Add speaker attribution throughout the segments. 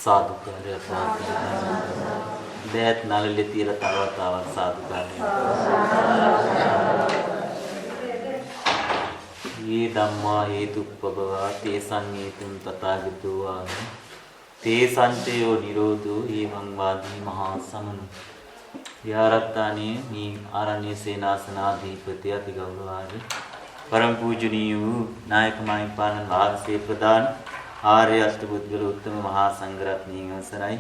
Speaker 1: साधुकार्य दैत नाले तीर तावतावत साधुकार्य ये धम्मा हेतुपभवा ते संहेतुं तथागतो ते संचयो निरोधो एवं वादी महासमनु यारत्ताने मी आरण्य सेनासनाधिपति अति गौरवार्य परम पूजनीय नायक माहिपानन भागसे प्रधान आर्य अष्टबुद्धगල උත්තම මහා සංඝරත්නයන් අවසරයි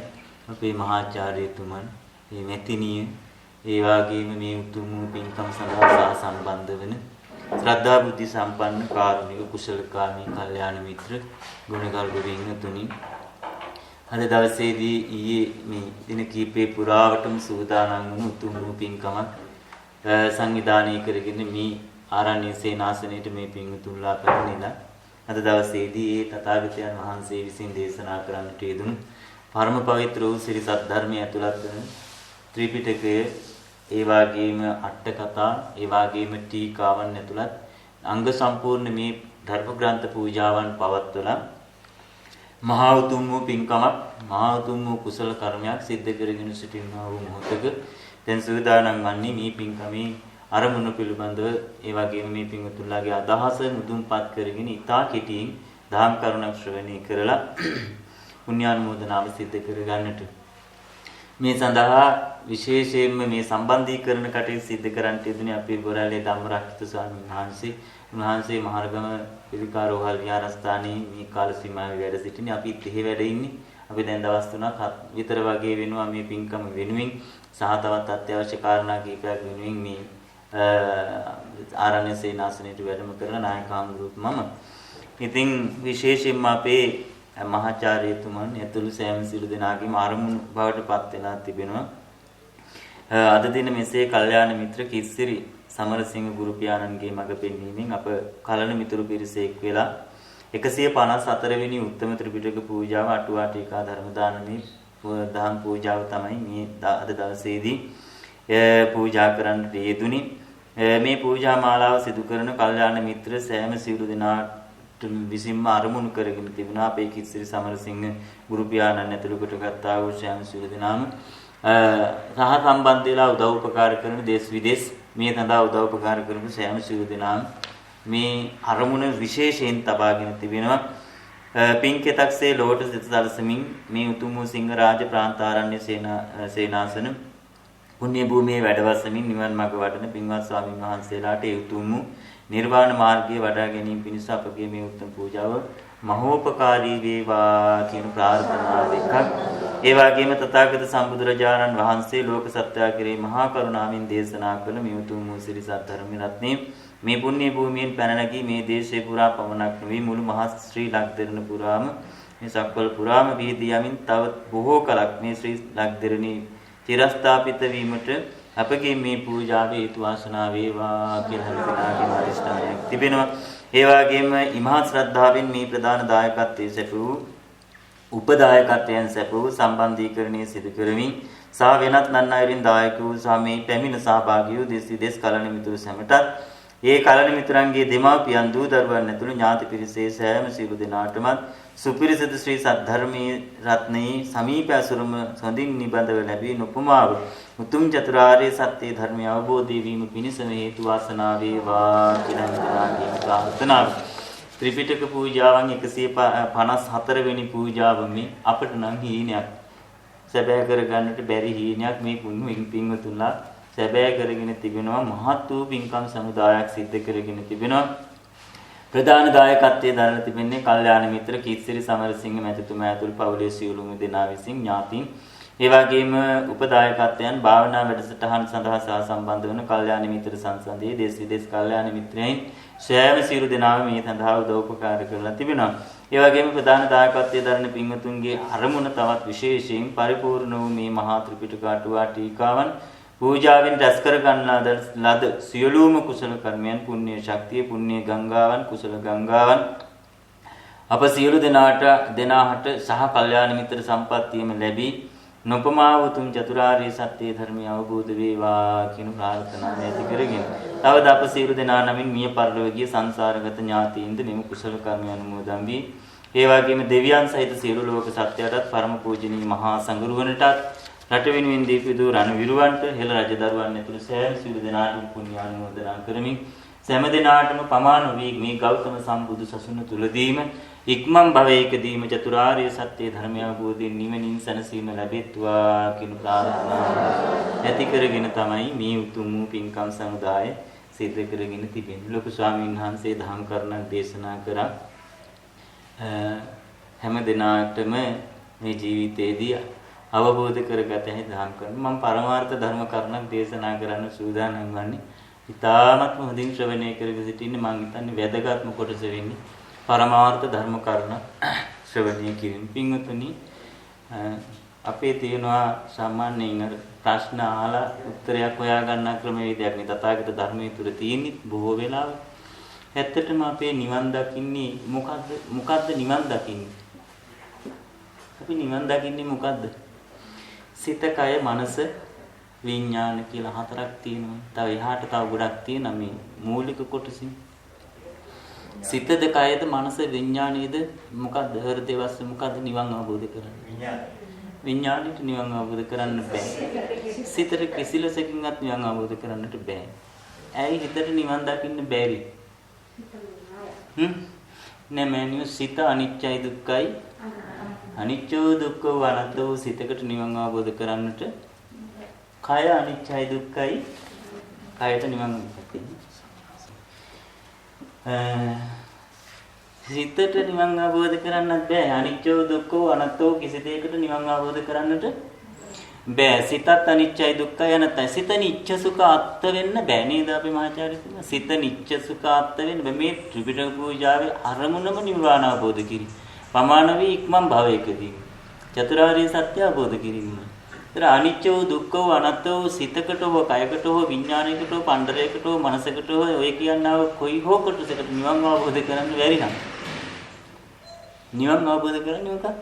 Speaker 1: අපේ මහාචාර්යතුමන් මේ මෙතිනිය ඒ වගේම මේ උතුම් පින්කම් සඳහා සම්බන්ධ වෙන ශ්‍රද්ධා බුද්ධි සම්පන්න කාරුණික කුසලකාමී කල්යාණ මිත්‍ර ගුණගරුක වින්නතුනි අද දවසේදී ඊයේ මේ දින කීපේ පුරාවටම සූදානම් වුණු උතුම් පින්කමක් සංවිධානය කරගෙන මේ ආරණ්‍ය සේනාසනයේ මේ පින්තුල්ලා පැමිණිලා අද දවසේදී ඒ තථාගතයන් වහන්සේ විසින් දේශනා කරන්නට යෙදුණු පරම පවිත්‍ර වූ ශ්‍රී සද්ධර්මයේ ඇතුළත් වන ත්‍රිපිටකය ඒ වගේම අට කතා ඒ වගේම ටීකාවන් ඇතුළත් අංග සම්පූර්ණ මේ ධර්ම ග්‍රන්ථ පූජාවන් පවත්වලා මහා උතුම් වූ පින්කමක් මහා උතුම් වූ කුසල කර්මයක් සිද්ධ කරගෙන සිටිනා වූ මොහොතක දැන් සූදානම් වන්නේ මේ පින්කමේ අරමුණු පිළිබඳව ඒ වගේම මේ පින්වතුන්ලාගේ අදහස මුදුන්පත් කරගෙන ඉතා කෙටියෙන් දහම් කරුණක් ශ්‍රවණය කරලා පුණ්‍යානුමෝදනාව සිද්ධ කර ගන්නට මේ සඳහා විශේෂයෙන්ම මේ සම්බන්ධීකරණ කටයුතු සිද්ධ කරන්නට යෙදුනේ අපේ බොරැල්ලේ ධම්මරක්ෂිත ස්වාමීන් වහන්සේ. උන්වහන්සේ මහරගම පිළිකාරෝහල් විහාරස්ථානයේ මේ කාල සීමාවේ වැඩ සිටිනේ. අපිත් එහි වැඩ ඉන්නේ. අපි දැන් දවස් 3ක් විතර වගේ වෙනවා මේ පින්කම වෙනුවෙන් සහ තවත් අත්‍යවශ්‍ය කාරණා කිහිපයක් වෙනුවෙන් මේ ආරණ්‍ය සේනාසනයට වැඩම කරන නායක හඳුරුත් මම. ඉතින් විශේෂයෙන්ම අපේ මහාචාර්යතුමන් ඇතුළු සෑම සිළු දෙනාගේම අරමුණු බවට පත් වෙලා තිබෙනවා. අද දින මෙසේ කල්යාණ මිත්‍ර කිස්සිරි සමරසිංහ ගුරු පියාණන්ගේ මඟ පෙන්වීමෙන් අප කලණ මිතුරු පිරිස එක් වෙලා 154 වෙනි උත්තම ත්‍රිපිටක පූජාව අටුවා ටීකා ධර්ම දානමේ දහම් පූජාව තමයි මේ අද දවසේදී පූජා කරන්නට යෙදුනේ. මේ පූජා මාලාව සිදු කරන කල්යාණ මිත්‍ර සෑම සිළු දෙනාට විසින්ම අරමුණු කරගෙන තිබුණා. අපේ කිස්සිරි සමරසිංහ ගුරු පියාණන් ඇතුළු කොට ගත්තා වූ සෑම සිළු දෙනාම සහ සම්බන්ධ වෙලා උදව් උපකාර කරන දේශ විදේශ මේ සඳහා උදව් උපකාර කරපු සෑම සිළු දෙනාම මේ අරමුණ විශේෂයෙන් තබාගෙන තිබෙනවා. පින්කෙතක්සේ ලෝට සිත සලසමින් මේ උතුම් වූ සිංහරාජ ප්‍රාන්තාරණ්‍ය සේනාසන පුණ්‍ය භූමියේ වැඩවසමින් නිවන් මාර්ග වඩන පින්වත් ස්වාමීන් වහන්සේලාට ඒ උතුම් වූ නිර්වාණ මාර්ගයේ වඩා ගැනීම පිණිස අපගේ මේ උතුම් පූජාව මහෝපකාරී වේවා කියන ප්‍රාර්ථනාව එකක්. ඒ වගේම තථාගත සම්බුදුරජාණන් වහන්සේ ලෝක සත්‍යය කෙරෙහි මහා කරුණාවෙන් දේශනා කළ මේ උතුම් වූ ශ්‍රී සද්ධර්ම රත්නයේ මේ පුණ්‍ය භූමියෙන් පැන නැගී මේ දේශේ පුරා පමණක් නෙවෙයි මුළු මහත් ශ්‍රී ලක්දිරණ පුරාම මේ සක්වල පුරාම වීදී යමින් තව බොහෝ කලක් මේ ශ්‍රී ලක්දිරණේ චිරස්ථාපිත වීමට අපගේ මේ පූජාවේ හේතු වාසනා වේවා කියලා හිතනාගේ අදිෂ්ඨානයක් තිබෙනවා. ඒ වගේම ඉමහත් ශ්‍රද්ධාවෙන් මේ ප්‍රධාන දායකත්වයේ සැපූ උපදායකත්වයන් සැපූ සම්බන්ධීකරණයේ සිදු කරමින් සහ වෙනත් නන් අයරින් දායක වූ සමේ පැමිණ සහභාගී වූ දෙස් විදේශ කලණ මිතුරු සැමටත් ඒ කලණ මිතුරන්ගේ දෙමාපියන් දූ දරුවන් ඇතුළු ඥාති පිරිසේ සෑම සියලු දෙනාටමත් සුපිරිසිදු ශ්‍රී සද්ධර්මයේ රත්නයේ සමීප අසුරම සොඳින් නිබඳව ලැබී නොපමාව උතුම් චතුරාර්ය සත්‍ය ධර්මය අවබෝධ වීම පිණිසම හේතු වාසනා වේවා කියලා හිතනාගේ ප්‍රාර්ථනාව. ත්‍රිපිටක පූජාවන් 154 වෙනි පූජාව මේ අපට නම් හීනයක්. සැබෑ කරගන්නට බැරි හීනයක් මේ පින්වතුන්ලා සැබෑ කරගෙන තිබෙනවා. මහත් වූ පින්කම් සමුදායක් සිද්ධ කරගෙන තිබෙනවා. ප්‍රධාන දායකත්වයේ දරන තිබෙන්නේ කල්යාණ මිත්‍ර කිත්සිරි සමරසිංහ මැතිතුමා ඇතුළු පවුලේ සියලුම දෙනා විසින් ඥාතීන්. ඒ වගේම උපදායකත්වයන් භාවනා වැඩසටහන් සඳහා සහ සම්බන්ධ වන කල්යාණ මිත්‍ර සංසන්දයේ දේශ විදේශ කල්යාණ මිත්‍රයන් සෑම සියලු දෙනාම මේ සඳහා උදව් උපකාර කරලා තිබෙනවා. ඒ වගේම ප්‍රධාන දායකත්වයේ දරන පින්වතුන්ගේ අරමුණ තවත් විශේෂයෙන් පරිපූර්ණ වූ මේ මහා ත්‍රිපිටක අටුවා ටීකාවන් පූජාවෙන් රැස් කර ගන්නා ලද සියලුම කුසල කර්මයන් පුණ්‍ය ශක්තිය පුණ්‍ය ගංගාවන් කුසල ගංගාවන් අප සියලු දෙනාට සහ කල්යාණ මිත්‍ර සම්පත්තියම ලැබී නොපමා උතුම් චතුරාර්ය සත්‍ය ධර්මය අවබෝධ වේවා කියන ප්‍රාර්ථනාව ඇති කරගෙන තවද අප සියලු දෙනා නමින් මිය පරලොව ගිය සංසාරගත ඥාතීන්ද මෙම කුසල කර්ම අනුමෝදන් වී ඒ වගේම දෙවියන් සහිත සියලු ලෝක සත්‍යයටත් පරම පූජනීය මහා සංඝරුවනටත් රට වෙනුවෙන් දීපිදු රණවිරුවන්ට හෙළ රජදරුවන් ඇතුළු සෑම සියලු දෙනාටම පුණ්‍ය ආනුමෝදනා කරමින් සෑම දිනාටම පමාන වී මේ ගෞතම සම්බුදු සසුන තුලදීම ඉක්මන් භවයකදීම චතුරාර්ය සත්‍ය ධර්මය අවබෝධයෙන් නිවනින් සැනසීම ලැබෙත්වා කියන ප්‍රාර්ථනාව ඇති කරගෙන තමයි මේ උතුම් වූ පින්කම් සමුදාය සිද්ධ කරගෙන තිබෙන්නේ. ලොකු ස්වාමීන් වහන්සේ දහම් කරුණක් දේශනා කරා. හැම දිනාටම මේ ජීවිතයේදී අවබෝධ කරගත හැකි දහම් කරුණ. මම පරමාර්ථ ධර්ම කරුණක් දේශනා කරන්න සූදානම් වන්නේ. ඉතාමත් හොඳින් ශ්‍රවණය කරගෙන සිටින්නේ මම හිතන්නේ වැදගත්ම කොටස වෙන්නේ. පරමාර්ථ ධර්ම කරුණ ශ්‍රවණය කිරීම. පින්වතුනි අපේ තියෙනවා සාමාන්‍යයෙන් අර ප්‍රශ්න අහලා උත්තරයක් හොයාගන්න ක්‍රමවේදයක් නේ තථාගත ධර්මයේ තුල තියෙන්නේ බොහෝ වෙලාවට. ඇත්තටම අපේ නිවන් දකින්නේ මොකද්ද නිවන් දකින්නේ? අපි නිවන් දකින්නේ මොකද්ද? සිත, කය, මනස, විඥාන කියලා හතරක් තියෙනවා. තව එහාට තව ගොඩක් තියෙනවා මේ මූලික කොටසින්. සිතද, කයද, මනස, විඥානයේද මොකද්ද? හෘදේ වස්ස මොකද්ද නිවන් අවබෝධ කරන්නේ? විඥානෙට නිවන් අවබෝධ කරන්න බෑ. සිතට කිසිලසකින්වත් නිවන් අවබෝධ කරන්නට බෑ. ඇයි හිතට නිවන් දකින්න බැරි? නෑමනියු සිත අනිත්‍යයි දුක්ඛයි. අනිත්‍යෝ දුක්ඛෝ අනත්තෝ සිතකට නිවන් අවබෝධ කරන්නට කය අනිත්‍යයි දුක්ඛයි. කයට නිවන් සිතට නිවන් අවබෝධ කරන්නත් බෑ. අනිත්‍යෝ දුක්ඛෝ අනත්තෝ කිසි දෙයකට නිවන් අවබෝධ කරන්නට බෑ. සිතත් අනිත්‍යයි දුක්ඛයි අනත්තයි. සිත නිච්ච සුඛ අත්ත වෙන්න බෑ නේද අපි මහාචාර්ය තුමා? සිත නිච්ච සුඛ අත්ත වෙන්න බෑ. මේ ත්‍රිපිටක පූජාවේ අරමුණම නිර්වාණ අවබෝධ කිරීම. පමාන වේ ඉක්මන් භවයකදී චතුරාර්ය සත්‍ය අවබෝධ කිරීම. ඒතර අනිත්‍යෝ දුක්ඛෝ අනත්තෝ සිතකට හෝ කයකට හෝ විඥානයකට හෝ පණ්ඩරයකට හෝ මනසකට හෝ ඔය කියනවා කොයි හෝ කොටසකට නිවන් අවබෝධ කරන්න බැරි නම් නිවන් අවබෝධ කරන්නේ මොකක්ද?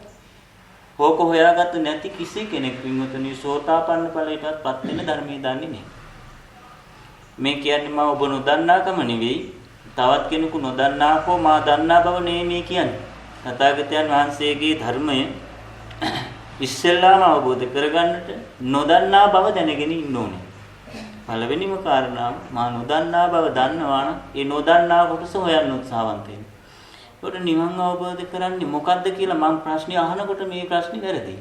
Speaker 1: ඕක හොයාගත්ත නැති කිසි කෙනෙක් විමුක්තනි සෝතාපන්න ඵලයටපත් වෙන ධර්මයේ දන්නේ නැහැ. මේ කියන්නේ මම ඔබ නොදන්නාකම නෙවෙයි, තවත් කෙනෙකු නොදන්නාකෝ මා දන්නා බව නෙමෙයි මේ කියන්නේ. තථාගතයන් වහන්සේගේ ධර්මය ඉස්සෙල්ලාම අවබෝධ කරගන්නට නොදන්නා බව දැනගෙන ඉන්න ඕනේ. පළවෙනිම කාරණාව මා නොදන්නා බව දන්නවා නම් ඒ නොදන්නා කොටස හොයන්න උත්සාහවන්ත වෙන්න. ඒකට නිවන් අවබෝධ කරන්නේ මොකද්ද කියලා මම ප්‍රශ්නේ අහනකොට මේ ප්‍රශ්නේ වැරදි.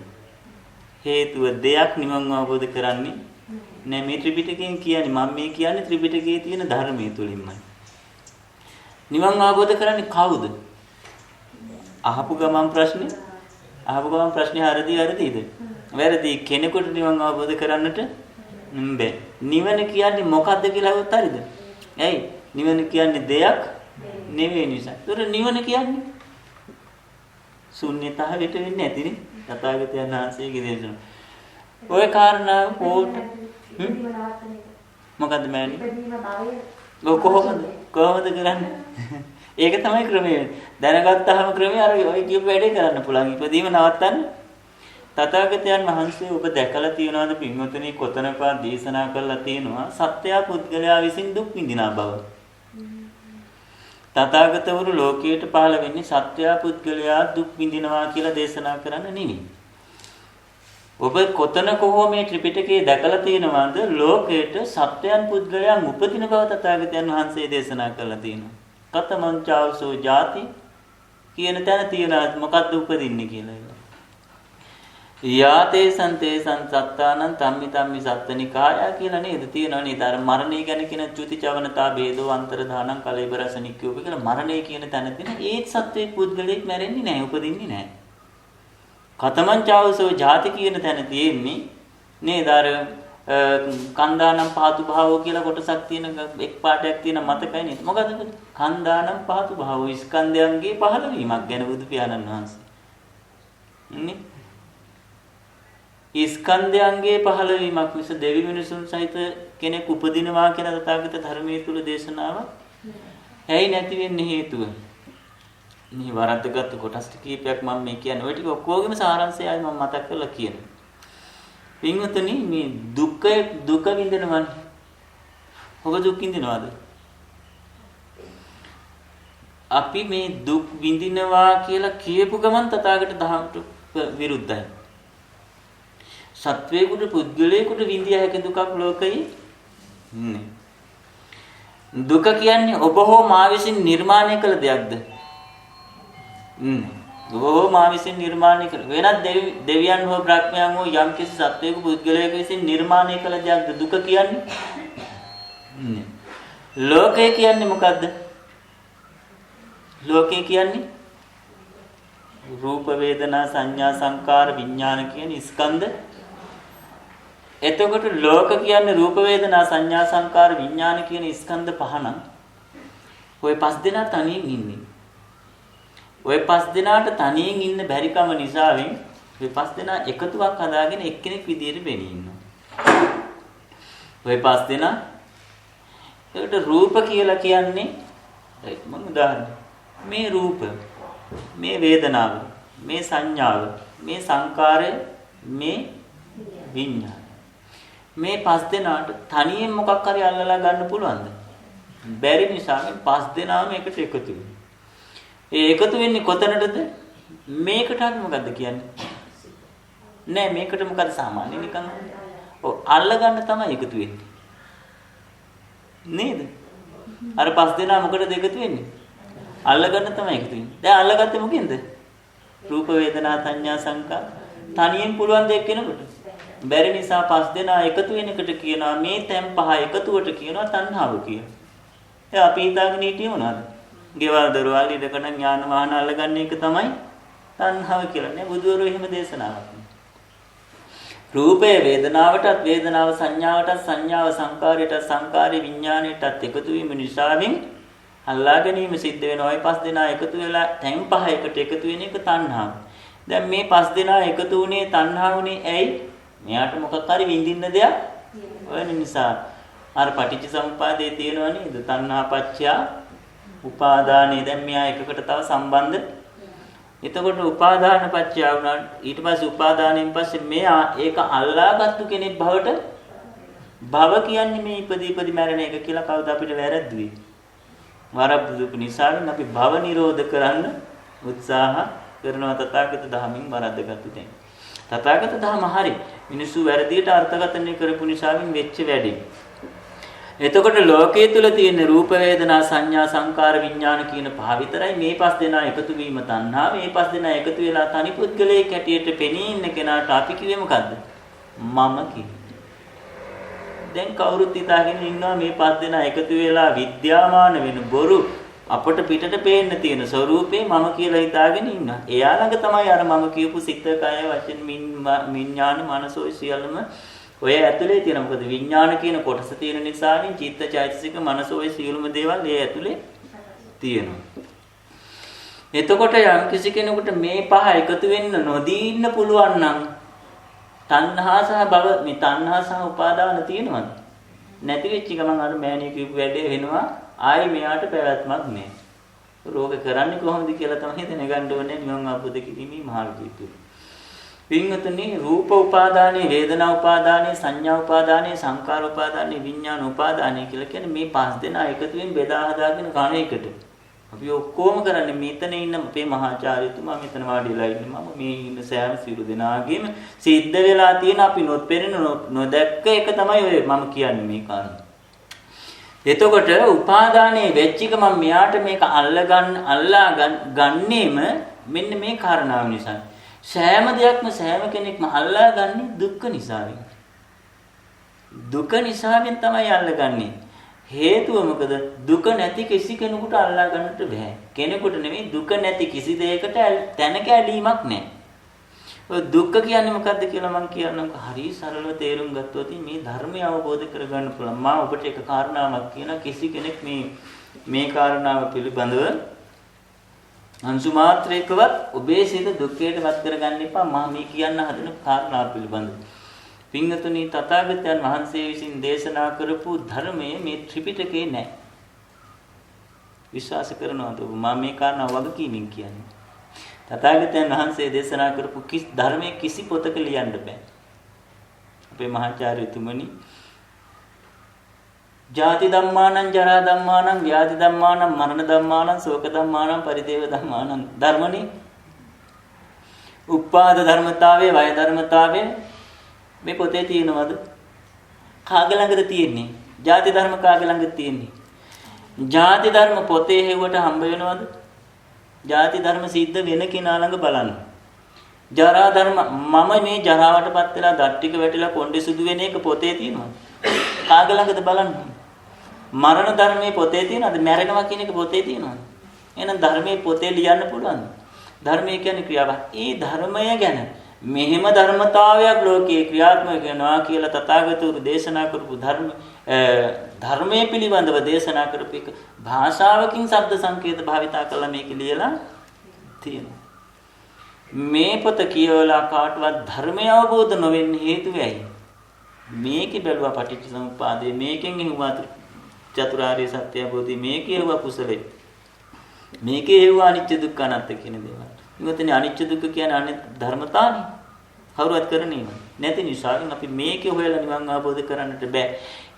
Speaker 1: හේතුව දෙයක් නිවන් අවබෝධ කරන්නේ නෑ. මේ ත්‍රිපිටකයෙන් කියන්නේ මම මේ කියන්නේ ත්‍රිපිටකයේ තියෙන ධර්මයේ තුලින්මයි. නිවන් අවබෝධ කරන්නේ කවුද? අහපු ගමන් ප්‍රශ්නේ හරියද? වැරදි. කෙනෙකුට නිවන් අවබෝධ කරන්නට බෑ. නිවන කියන්නේ මොකද්ද කියලා හවුත් හරිද? ඇයි? නිවන කියන්නේ දෙයක් නෙවෙයි නිසා. ඒතර නිවන කියන්නේ ශුන්‍යතාවයට වෙන්නේ නැතිනේ. තථාගතයන් වහන්සේගේ දේශන. ඔය කාරණා පොට මොකද්ද මෑණි? කොහොමද කරන්නේ? ඒක තමයි ක්‍රමය. දැනගත්තාම ක්‍රමය අර ඔය කියපු වැඩේ කරන්න පුළුවන්. ඉපදීම නවත්තන්න. තථාගතයන් වහන්සේ ඔබ දැකලා තියෙනවද පින්වතුනි කොතනකවත් දේශනා කරලා තියෙනවා සත්‍ය පුද්ගලයා විසින් දුක් විඳිනා බව. තථාගතවරු ලෝකයට පහළ වෙන්නේ සත්‍ය පුද්ගලයා දුක් විඳිනවා කියලා දේශනා කරන්න නෙවෙයි. ඔබ කොතනක හෝ මේ ත්‍රිපිටකයේ දැකලා තියෙනවද ලෝකයට සත්‍යයන් පුද්ගලයන් උපදින බව තථාගතයන් වහන්සේ දේශනා කරලා තියෙනවා. කතමංචාවසෝ ජාති කියන තැන තියෙනවා මොකද්ද උපදින්නේ කියලා. යාතේ සන්තේ සංසත්තානං තම්මි තම්මි සත්තනිකාය කියලා නේද තියෙනවා නේද? අර මරණය ගැන කියන චුතිචවනතා ભેදෝ අන්තරධානං කලෙබරසනික්කෝප කියලා මරණය කියන තැන තියෙන ඒත් සත්වයේ පුද්ගලෙක් මැරෙන්නේ නැහැ, උපදින්නේ නැහැ. කතමංචාවසෝ ජාති කියන තැන තියෙන්නේ නේද? අර කන්දානම් පහතු භාවෝ කියලා කොටසක් තියෙන එක් පාඩයක් තියෙන මතකයි නේද? මොකද කන්දානම් පහතු භාවෝ ස්කන්ධයන්ගේ පහළවීමක් ගැන බුදු පියාණන් වහන්සේ නේ ස්කන්ධයන්ගේ පහළවීමක් මිස දෙවි මිනිසුන් සහිත කෙනෙක් උපදිනවා කියන තථාගත ධර්මයේ තුල දේශනාවක් ඇයි නැති වෙන්නේ හේතුව? මේ වරද්දගත් කොටස් කීපයක් මම මේ කියන්නේ. ඔය ටික ඔක්කොගෙම සාරාංශයයි මම මතක් කරලා කියන්නේ. පින්වතුනි මේ දුක විඳිනවනේ. ඔබ දුක් විඳිනවද? අපි මේ දුක් විඳිනවා කියලා කියපු ගමන් තථාගත ධර්මයට විරුද්ධයි. සත්වේකුට පුද්ගලයෙකුට විඳිය හැකි දුකක් ලෝකයේ නෑ. දුක කියන්නේ ඔබ හෝ මා විසින් නිර්මාණය කළ දෙයක්ද? ඔබ හෝ මා විසින් නිර්මාණය කළ වෙනත් දෙවියන් හෝ බ්‍රහ්මයන් හෝ යම් කිසි සත්වයෙකු පුද්ගලයෙකු විසින් නිර්මාණය කළ දෙයක්ද දුක කියන්නේ? නෑ. ලෝකය කියන්නේ මොකද්ද? ලෝකය කියන්නේ රූප වේදනා සංඥා සංකාර විඥාන කියන ස්කන්ධ. එතකොට ලෝක කියන්නේ රූප වේදනා සංඥා සංකාර විඥාන කියන ස්කන්ධ පහ නම් ඔය පස් දෙනා තනියෙන් ඉන්නේ. ඔය පස් දෙනාට තනියෙන් ඉන්න බැරිකම නිසාවෙන් ඔය පස් දෙනා එකතුවක් හදාගෙන එක්කෙනෙක් විදියට වෙණී ඉන්නවා. ඔය පස් දෙනා ඒකට රූප කියලා කියන්නේ මම උදාහරණ මේ රූප මේ වේදනාව මේ සංඥාව මේ සංකාරය මේ විඤ්ඤාණය මේ පස් දෙනාට තනියෙන් මොකක් හරි අල්ලලා ගන්න පුළුවන්ද? බැරි නිසා මේ පස් දෙනාම එකට එකතු වෙනවා. ඒ එකතු වෙන්නේ කොතනටද? මේකට අපි මොකද්ද කියන්නේ? නෑ මේකට මොකද සාමාන්‍ය නිකන් ඔව් අල්ල ගන්න තමයි එකතු වෙන්නේ. නේද? අර පස් දෙනා මොකටද එකතු වෙන්නේ? අල්ල ගන්න තමයි එකතු වෙන්නේ. දැන් අල්ලගත්තේ මොකෙන්ද? රූප වේදනා සංඥා සංකාර තනියෙන් පුළුවන් දෙයක් වෙනකොට බැරි නිසා පස් දෙනා එකතු වෙන එකට කියනවා මේ තැන් පහ එකතුවට කියනවා තණ්හාව කියලා. ඒ අපි හිතාගෙන හිටියේ මොනවද? ගෙවල් දොරවල් ඉදකන ඥාන වාහන අල්ලගන්න එක තමයි තණ්හාව කියලා නේ බුදුවරු එහෙම දේශනාවක්. රූපය වේදනාවටත් වේදනාව සංඥාවටත් සංඥාව සංකාරයටත් සංකාරේ විඥාණයටත් එකතු වීම නිසාවෙන් අල්ලා ගැනීම සිද්ධ වෙනවා. ඒ පස් දෙනා එකතු වෙලා තැන් පහ එකට එකතු වෙන එක තණ්හාව. දැන් මේ පස් දෙනා එකතු වුණේ තණ්හාවුනේ ඇයි? මෙයාට මොකක් හරි විඳින්න දෙයක් ඔය නිසා අර පටිච්ච සමුප්පාදයේ තියෙනවා නේද? තණ්හා පත්‍ය උපාදානේ. දැන් මෙයා එකකට තව සම්බන්ධ. එතකොට උපාදාන පත්‍ය වුණාට ඊට පස්සේ උපාදානයෙන් පස්සේ මෙයා ඒක අල්ලාගත්තු කෙනෙක් බවට භව කියන්නේ මේ ඉපදී මැරෙන එක කියලා කවුද අපිට වැරද්දුවේ? වරද්දු නිසාවෙන් අපි භව නිරෝධ කරන්න උත්සාහ කරනවා තථාගත ධර්මයෙන් වරද්දගත්තු දෙයක්. තථාගත ධර්ම හරි මිනිස්සු වැරදියට අර්ථකථනය කරපු නිසාවෙන් වෙච්ච වැඩි. එතකොට ලෝකයේ තුල තියෙන රූප වේදනා සංඥා සංකාර විඥාන කියන පහ විතරයි. මේ පස් දෙනා එකතු වීම තණ්හා. මේ පස් දෙනා එකතු වෙලා තනි පුද්ගලයෙක් හැටියට පෙනී ඉන්න කෙනාට අපි කිව්වේ මොකද්ද? මම කිව්වේ. දැන් කවුරුත් හිතාගෙන ඉන්නවා මේ පස් දෙනා එකතු වෙලා විද්‍යාමාන වෙන බොරු අපට පිටට පේන්න තියෙන ස්වરૂපේ මම කියලා හිතාගෙන ඉන්නවා. එයා ළඟ තමයි අර මම කියපු සිත කය වචන විඥාන මනසෝයි සියල්ලම ඔය ඇතුලේ තියෙන. මොකද විඥාන කියන කොටස තියෙන නිසානේ චිත්ත චෛතසික මනසෝයි සියලුම දේවල් ඒ ඇතුලේ තියෙනවා. එතකොට යම් කිසි කෙනෙකුට මේ පහ එකතු වෙන්න නොදී ඉන්න පුළුවන් නම් තණ්හා සහ භව මේ තණ්හා සහ උපාදාන තියෙනවද? නැති වෙච්ච ගමන් අර මෑණිය කියපු වැඩේ වෙනවා. ආයි මෙයාට පැවැත්මක් නැහැ. රෝග කරන්නේ කොහොමද කියලා තමයි දැනගන්න ඕනේ නිවන් අවබෝධ කිරීමේ මාර්ගය. විඤ්ඤාතනේ රූප උපාදානේ වේදනා උපාදානේ සංඥා උපාදානේ සංකාර උපාදානේ විඥාන උපාදානේ කියලා කියන්නේ මේ පස් දෙනා එකතු වෙන බෙදා හදාගෙන කණ එකට. අපි ඔක්කොම කරන්නේ මෙතන ඉන්න අපේ මහාචාර්යතුමා මෙතන වාඩිලා ඉන්නේ මම මේ ඉන්න සෑම සියලු දෙනාගේම සිද්ධ වෙලා තියෙන අපි නොපෙරෙන නොදැක්ක එක තමයි ඔය මම කියන්නේ මේ කාරණා. එතකොට උපාදානයේ වෙච්ච එක මම මෙයාට මේක අල්ලා ගන්නෙම මෙන්න මේ කාරණාව නිසා. සෑම දෙයක්ම සෑම කෙනෙක්ම අල්ලා ගන්නේ දුක්ඛ නිසාවෙන්. දුක නිසාවෙන් තමයි අල්ලගන්නේ. හේතුව මොකද? දුක නැති කිසි කෙනෙකුට අල්ලා ගන්නට බෑ. කෙනෙකුට නෙමෙයි දුක නැති කිසි දෙයකට තැනක ඇලීමක් නැහැ. ඔය දුක්ඛ කියන්නේ මොකද්ද කියලා මම කියන්නම්. හරි සරලව තේරුම් ගත්තොත් මේ ධර්මය අවබෝධ කරගන්න පුළුවන්. මම ඔබට එක කාරණාවක් කියන කිසි කෙනෙක් මේ කාරණාව පිළිබඳව අංශු මාත්‍රයකවත් ඔබේ සිත දුක්ඛයට වත් කරගන්න එපා. මම මේ කියන්න හදන කාරණාව පිළිබඳව. පින්වතුනි තථාගතයන් වහන්සේ විසින් දේශනා කරපු ධර්මයේ මේ ත්‍රිපිටකේ නැහැ. විශ්වාස කරනවද ඔබ? මම මේ කාරණාව වගකීමෙන් කියන්නේ. තථාගතයන් වහන්සේ දේශනා කරපු ධර්මයේ කිසි පොතක ලියන්න බෑ. අපේ මහාචාර්යතුමනි ජාති ධම්මානං ජරා ධම්මානං ව්‍යාධි ධම්මානං මරණ ධම්මානං ශෝක ධම්මානං පරිදේව ධම්මානං ධර්මනේ. උපාද ධර්මතාවයේ වය ධර්මතාවයේ මේ පොතේ තියෙනවද? කාගේ ළඟද තියෙන්නේ? ජාති ධර්ම කාගේ ළඟද තියෙන්නේ? ජාති ධර්ම පොතේ හෙව්වට හම්බ වෙනවද? ජාති ධර්ම සිද්ධ වෙන කෙනා ළඟ බලන්න. ජරා ධර්ම මම මේ ජරාවටපත් වෙලා දත් ටික වැටිලා කොණ්ඩේ සුදු වෙන එක පොතේ තියෙනවද? කාගේ ළඟද බලන්න. මරණ ධර්මයේ පොතේ තියෙනවද? මැරෙනවා කියන එක පොතේ තියෙනවද? එහෙනම් ධර්මයේ පොතේ ලියන්න පුළුවන්ද? ධර්මය කියන්නේ ක්‍රියාවක්. ඒ ධර්මය ගැන මෙහෙම ධර්මතාවයක් ලෝකයේ ක්‍රියාත්මක වෙනවා කියලා තථාගතවරු දේශනා කරපු ධර්මයේ පිළිබඳව දේශනා කරපු එක භාෂාවකින් ශබ්ද සංකේත භාවිතා කරලා මේක ලියලා තියෙනවා. මේ පොත කියවලා කාටවත් ධර්මය අවබෝධ නොවෙන්න හේතුව ඇයි? මේකේ බැලුවා පටිච්චසමුප්පාදේ, මේකෙන් එහුවා චතුරාර්ය සත්‍ය අවබෝධය, මේකේ එහුවා කුසලේ, මේකේ එහුවා අනිත්‍ය දුක්ඛ අනාත්ම කියන දේවල්. ඉතින් අනිත්‍ය දුක්ඛ කියන්නේ අනිත් ධර්මතාවනේ. කවුරුවත් කරන්නේ නැති නිසා අපි මේකේ හොයලා නිවන් අවබෝධ කරන්නට බෑ.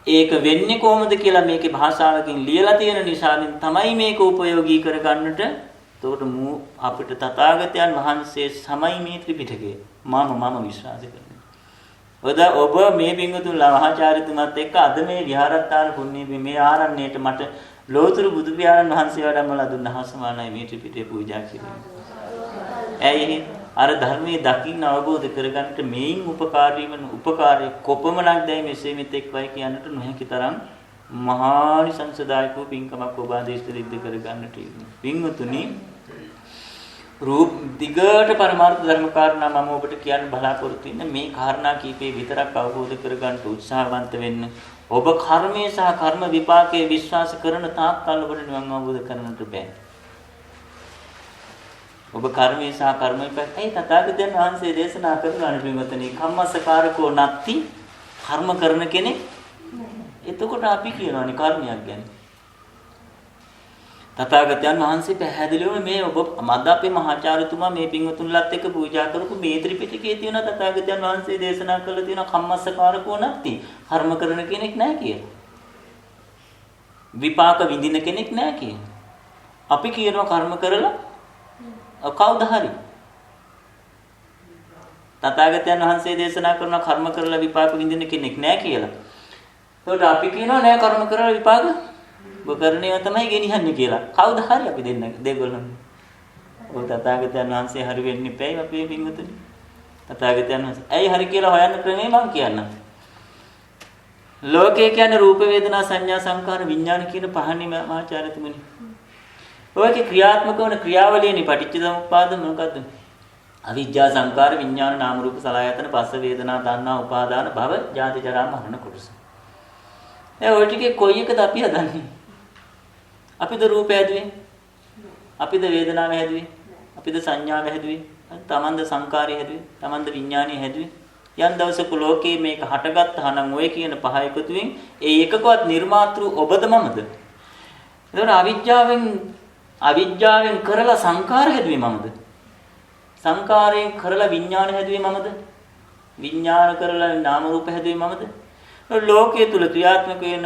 Speaker 1: ඒක වෙන්නේ කොහොමද කියලා මේකේ භාෂාවකින් ලියලා තියෙන නිසා තමයි මේක උපයෝගී කරගන්නට. එතකොට අපිට තථාගතයන් වහන්සේ සමයි මේ ත්‍රිපිටකය මම විශ්වාස කරනවා. ඔබ මේ පින්වතුන්ලා මහාචාර්යතුමත් එක්ක අද මේ විහාරස්ථාන පුණ්‍ය මේ ආරණ්‍යයට මට ලෝතුරු බුදු පියාණන් වහන්සේ වඩම්මලා දුන්නා සමානයි මේ ත්‍රිපිටකය පූජා කිරීම. ඇයි අර ධර්මයේ දකින්න අවබෝධ කරගන්නට මේන් උපකාරය කොපමණක් දැයි මෙසේ මෙතෙක් වයි කියන්නට නොහැකි තරම් මහානිසංසදායක පින්කමක් ඔබ ආදේශ සිද්ධ කරගන්නට පින්වතුනි රූප දිගට පරමාර්ථ ධර්ම කාරණා මම ඔබට කියන්න බලාපොරොත්තු වෙන්නේ මේ කාරණා කීපේ විතරක් අවබෝධ කරගන්න උත්සාහවන්ත වෙන්න. ඔබ කර්මයේ සහ කර්ම විපාකයේ විශ්වාස කරන තාක් කල් ඔබට නිවන් අවබෝධ කරගන්නට බෑ. ඔබ කර්මයේ සහ කර්ම විපාකයේ තථාගතයන් වහන්සේ දේශනා කරන පින්වතුනි කම්මස්සකාරකෝ නැත්ති කර්ම කරන කෙනෙක්. එතකොට අපි කියනවානේ කර්මයක් ගැන. තථාගතයන් වහන්සේ පැහැදිලිවම මේ ඔබ මද්දපේ මහාචාර්යතුමා මේ පින්වතුන්ලත් එක්ක පූජා කරපු මේ ත්‍රිපිටකයේ තියෙන තථාගතයන් වහන්සේ දේශනා කළ තියෙන කම්මස්සකාරකෝ නැත්ති කර්ම කරන කෙනෙක් නැහැ කියලා. විපාක විඳින කෙනෙක් නැහැ කියලා. අපි කියනවා කර්ම කරලා කවුද හරි තථාගතයන් වහන්සේ දේශනා කරන කර්ම කරලා විපාක විඳින කෙනෙක් නැහැ කියලා. ඒකට අපි කියනවා නෑ කර්ම කරලා විපාක ඔබ කරණේව තමයි ගෙනියන්නේ කියලා. කවුද හරි අපි දෙගොල්ලෝ. ඔය තථාගතයන් වහන්සේ හරි වෙන්නේ නැපැයි අපේ පින්වතුනි. තථාගතයන් වහන්සේ ඇයි හරි කියලා හොයන්න ක්‍රමේ මම කියන්නම්. ලෝකේ කියන්නේ රූප වේදනා සංඥා සංකාර විඥාන කියන පහනේ මහාචාර්යතුමනි. ඔයකේ ක්‍රියාත්මක වන ක්‍රියාවලියනේ පටිච්චසමුප්පාද මොකද්ද? අවිජ්ජා සංකාර විඥාන නාම රූප සලආයතන පස්ස වේදනා තණ්හා උපාදාන භව ජාති ජරා මරණ කොටස. ඔය ටිකේ කොයි එකද අපි හදන්නේ? අපිද රූපය හැදුවේ? අපිද වේදනාව හැදුවේ? අපිද සංඥාව හැදුවේ? තමන්ද සංකාරය හැදුවේ? තමන්ද විඥානය හැදුවේ? යම් දවසක ලෝකේ මේක හටගත්තා නම් ඔය කියන පහ එකතුවෙන් ඒ එකකවත් නිර්මාතෘ ඔබද මමද? එතකොට අවිජ්ජාවෙන් කරලා සංකාර හැදුවේ මමද? සංකාරයෙන් කරලා විඥාන හැදුවේ මමද? විඥාන කරලා නාම රූප හැදුවේ මමද? ලෝකයේ තුල ක්‍රියාත්මක වෙන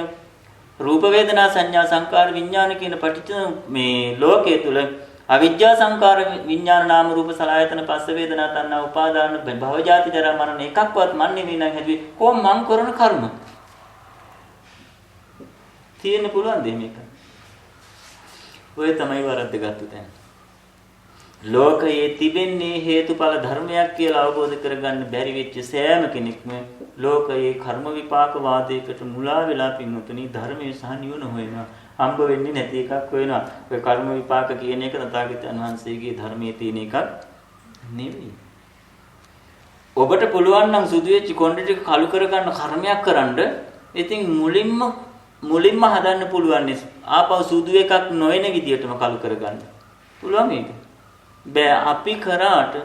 Speaker 1: රූප වේදනා සංඥා සංකාර විඥාන කියන පටිච්ච මේ ලෝකයේ තුල අවිජ්ජා සංකාර විඥාන නාම රූප සලආයතන පස්ස වේදනා තණ්හා උපාදාන භව ජාති ජරා මරණ එකක්වත් මන් නෙවෙයි නම් හැදුවේ කොහොම මං කරන කර්ම තියෙන්න පුළුවන් දෙ මේක. ඔය තමයි වරද්දගත්තු තැන. ලෝකයේ තිබෙන්නේ හේතුඵල ධර්මයක් කියලා අවබෝධ කරගන්න බැරි වෙච්ච සෑම කෙනෙක්ම ලෝකයේ කර්ම විපාක වාදයකට මුලා වෙලා පින්වතුනි ධර්මයේ සහ නිවන හොයනවා. හම්බ වෙන්නේ නැති එකක් වෙනවා. ඔය කර්ම විපාක කියන එක තථාගතයන් වහන්සේගේ ධර්මයේ තියෙන එකක් නෙවෙයි. ඔබට පුළුවන් නම් සුදු වෙච්ච කොණ්ඩේ ටික කළු කරගන්න කර්මයක් කරන්න. ඉතින් මුලින්ම හදන්න පුළුවන් නේ. ආපහු සුදු එකක් නොවන විදියටම කළු කරගන්න. පුළුවන් මේක. බෑ අපි කරාට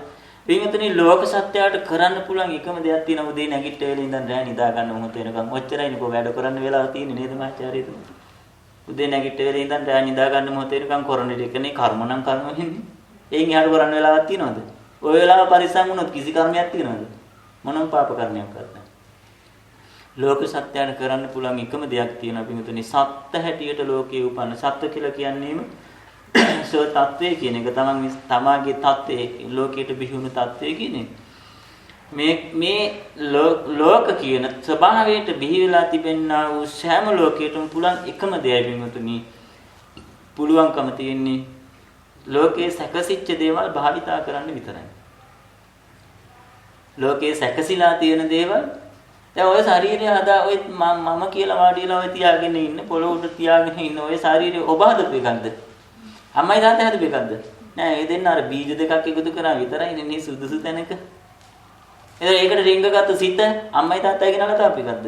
Speaker 1: පින්වතුනි ලෝක සත්‍යයට කරන්න පුළුවන් එකම දෙයක් තියෙනවා උදේ නැගිට වෙලේ ඉඳන් රැ නිදා ගන්න මොහොත වෙනකම් ඔච්චරයිනේ කො වැඩ කරන්න වෙලාව තියෙන්නේ නේද මහාචාර්යතුමා. උදේ නැගිට වෙලේ ඉඳන් රැ නිදා ගන්න මොහොත වෙනකම් කරන එකනේ කර්ම නම් කර්ම වෙන්නේ. එයින් එහාට කරන්න වෙලාවක් තියෙනවද? ඔය වෙලාව පරිස්සම් වුණොත් කිසි කර්මයක් තියෙනවද? මොනම පාප කර්මයක් කරන්න. ලෝක සත්‍යයන් කරන්න පුළුවන් එකම දෙයක් තියෙනවා පිටුතුනි සත්ත්‍ය හැටියට ලෝකේ උපන්න සත්ත්‍ය කියලා කියන්නේම සෝ තත්ත්වය කියන එක තමාගේ තත්ත්වයේ ලෝකයට බිහිවුණු තත්ත්වය කියන්නේ මේ ලෝක කියන ස්වභාවයට බිහි වෙලා තිබෙනා වූ සෑම ලෝකයකටම පුළුවන් එකම දෙයයි පිටුතුනි පුළුවන්කම තියෙන්නේ ලෝකයේ සැකසිච්ච දේවල් භාවිතා කරන්න විතරයි. ලෝකයේ සැකසීලා තියෙන දේවල් දැන් ඔය ශරීරය හදා ඔය මම කියලා වාඩිලා ඔය තියාගෙන ඉන්න පොළොව උඩ තියාගෙන ඉන්න ඔය ශරීරය ඔබ හදපු එකක්ද? අම්මයි තාත්තයි හදපු එකක්ද? නෑ ඒ දෙන්න අර බීජ දෙකක් එකතු කරා විතරයි නේ සුදුසු තැනක. ඒකට රිංගගත්තු සිත අම්මයි තාත්තයි කෙනාලා තාපු එකක්ද?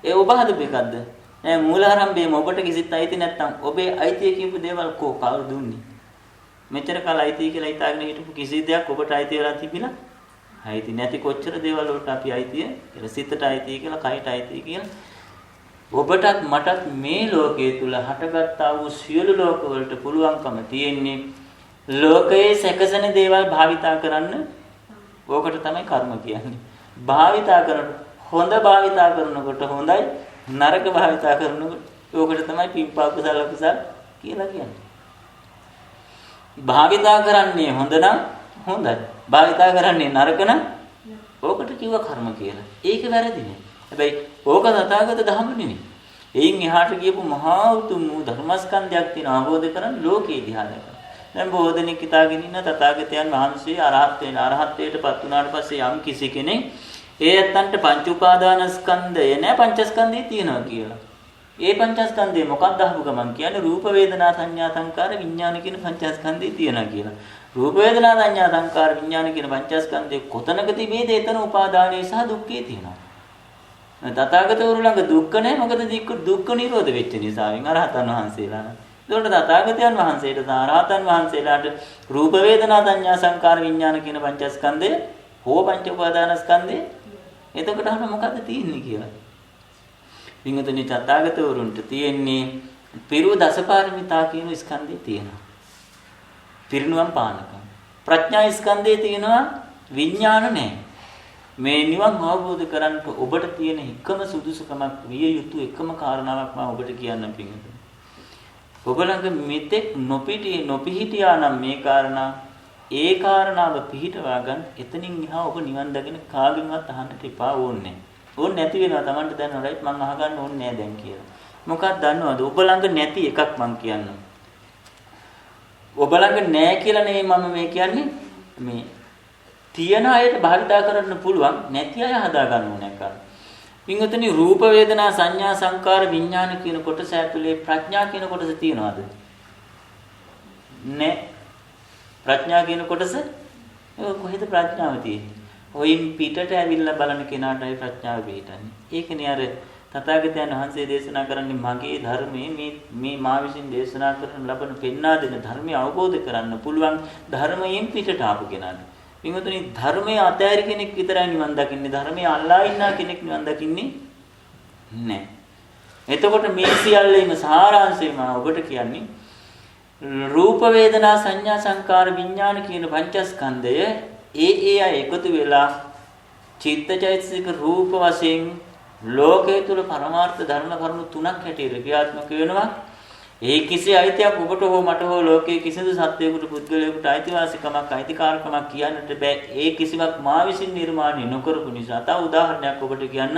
Speaker 1: ඒ ඔබ හදපු එකක්ද? නෑ මූලාරම්භයේ ඔබට කිසිත් අයිති නැත්නම් ඔබේ අයිතිය කියපු දේවල් කවුරු දුන්නේ? මෙච්චර කාල අයිති කියලා හිතාගෙන හිටපු කිසි දෙයක් ඔබට අයිති වෙලා තිබිලා අයිති නැති කොච්චර දේවල් වලට අපි අයිතිය කියලා සිතට අයිතිය කියලා කයට අයිතිය කියලා ඔබටත් මටත් මේ ලෝකයේ තුල හටගත්තා වූ සියලු ලෝක වලට පුළුවන්කම තියෙන්නේ ලෝකයේ සැකසෙන දේවල් භාවිතා කරන්න. ඕකට තමයි කර්ම කියන්නේ. භාවිතා කරන හොඳ භාවිතා කරනකොට හොඳයි නරක භාවිතා කරනකොට ඕකට තමයි පිම්පා කුසල කුසල කියලා කියන්නේ. භාවිතා කරන්නේ හොඳ නම් හොඳයි. භාවිතා කරන්නේ නරක නම් ඕකට කිව්ව කර්ම කියලා. ඒක වැරදි නේ. හැබැයි ඕක තථාගත ධර්ම නෙමෙයි. එයින් එහාට ගියපු මහා උතුම් ධර්මස්කන්ධයක් තියෙන අවබෝධ කරන් ලෝකේ දිහා දැකලා. දැන් බොහෝ දෙනෙක් හිතාගෙන ඉන්න තථාගතයන් වහන්සේ අරහත්ත්වයටපත් වුණාට පස්සේ යම් කිසි කෙනෙක් ඒ ඇත්තන්ට පංච උපාදානස්කන්ධය නෑ පංචස්කන්ධය තියෙනවා කියලා. ඒ පංචස්කන්ධය මොකක්ද අහපු ගමන් කියන්නේ රූප වේදනා සංඥා සංකාර විඥාන කියන පංචස්කන්ධය තියෙනවා කියලා. රූප වේදනා සංඥා සංකාර විඥාන කියන පංචස්කන්ධේ කොතනක තිබේද එතන උපාදානයේ සහ දුක්ඛේ තියෙනවා. තථාගතවරු ළඟ දුක්ඛ නැහැ මොකද දුක්ඛ නිරෝධ වෙච්ච නිසා අරහතන් වහන්සේලා. ඒකට තථාගතයන් වහන්සේට සහ අරහතන් වහන්සේලාට රූප වේදනා සංඥා සංකාර විඥාන කියන පංචස්කන්ධය හෝ පංච උපාදානස්කන්ධය එතකොට අහන මොකද්ද තියෙන්නේ කියලා. වින්තුනි තථාගතවරුන්ට තියෙන්නේ පිරු දසපාරමිතා කියන ස්කන්ධය තියෙනවා. පිරිනුවම් පානකම්. ප්‍රඥා ස්කන්ධයේ තියෙනවා විඥාන නැහැ. මේ නිවන් අවබෝධ කරගන්න ඔබට තියෙන එකම සුදුසුකමක් විය යුතු එකම කාරණාවක් මම ඔබට කියන්නම් පින්වතුනි. ඔබ ළඟ මෙතෙක් නොපිහිටියා නම් මේ කාරණා ඒ කාරණාව පිහිටවා ගන්න එතනින් එහා ඔබ නිවන් දකින කාගෙන්වත් අහන්නට එපා ඕනේ. ඕනේ නැති වෙනවා Tamanට දැන් රයිට් මං අහගන්න ඕනේ නෑ දැන් කියලා. මොකක්ද දන්නවද? ඔබ ළඟ නැති එකක් මං කියන්නම්. ඔබ ළඟ නෑ කියලා නෙමෙයි මම මේ කියන්නේ මේ තියෙන අයට භාවිතා කරන්න පුළුවන් නැති අය හදා ගන්න ඕනේ නේද? වින්තුනි රූප වේදනා සංඥා සංකාර විඥාන කියන කොටස ඇතුලේ ප්‍රඥා කියන කොටස තියනවාද? නෑ. ප්‍රඥා කියන කොටස කොහෙද ප්‍රඥාව තියෙන්නේ? ඔයින් පිටට ඇවිල්ලා බලන කෙනාටයි ප්‍රඥාව පිටන්නේ. ඒකනේ අර තථාගතයන් වහන්සේ දේශනා කරන්නේ මගේ ධර්මයේ මේ මා විසින් දේශනා කරන ලබන පෙන්වා දෙන ධර්මය අවබෝධ කරන්න පුළුවන් ධර්මයෙන් පිටට ආපු කෙනාට. විමුතුනි ධර්මයේ අතෑරි කෙනෙක් විතරයි නිවන් දකින්නේ. ධර්මයේ අල්ලා ඉන්නා කෙනෙක් නිවන් දකින්නේ නැහැ. එතකොට මේ සියල්ලේම සාරාංශය මම ඔබට කියන්නේ රූප වේදනා සංඥා සංකාර විඥාන කියන පංචස්කන්ධය ඒ අය එකතු වෙලා චිත්තචෛතසික රූප වශයෙන් ලෝකයේ තුල පරමාර්ථ ධර්ම කරුණු තුනක් හැටියට ක්‍රියාත්මක වෙනවා. ඒ කිසි අයිතියක් ඔබට හෝ මට හෝ ලෝකයේ කිසිදු සත්වයකට පුද්ගලයෙකුට අයිතිවාසිකමක් අයිතිකාරකමක් කියන්නට බෑ. ඒ කිසිවක් මා විසින් නිර්මාණය නොකරපු නිසා. තව උදාහරණයක් ඔබට කියන්න.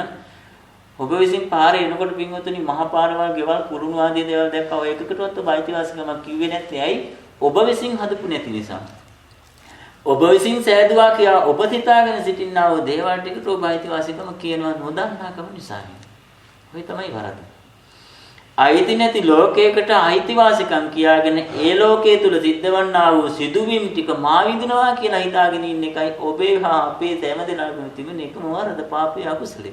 Speaker 1: ඔබ විසින් පාරේ එනකොට පින්වතුනි මහා පාරවල් ගෙවල් කුරුණු ආදී දේවල් දැක්කා. ඔය එකකටවත් ඔබ අයිතිවාසිකමක් කිව්වේ නැත්තේ ඇයි? ඔබ විසින් හදපු නැති නිසා. ඔබ විසින් සෑදුවා කියා ඔබ හිතාගෙන සිටිනා වූ දේවල් ටිකට ඔබ අයිතිවාසිකම කියනවා නොදන්නාකම නිසා. ඔය තමයි වරද. අයිති නැති ලෝකයකට අයිතිවාසිකම් කියාගෙන ඒ ලෝකයේ තුල සිද්ධවන්නා වූ සිදුවීම් ටික මා විඳිනවා කියලා හිතාගෙන ඉන්න එකයි ඔබේ හා අපේ හැම දෙනාගම තිබෙන එකම වරද පාපය අකුසලෙ.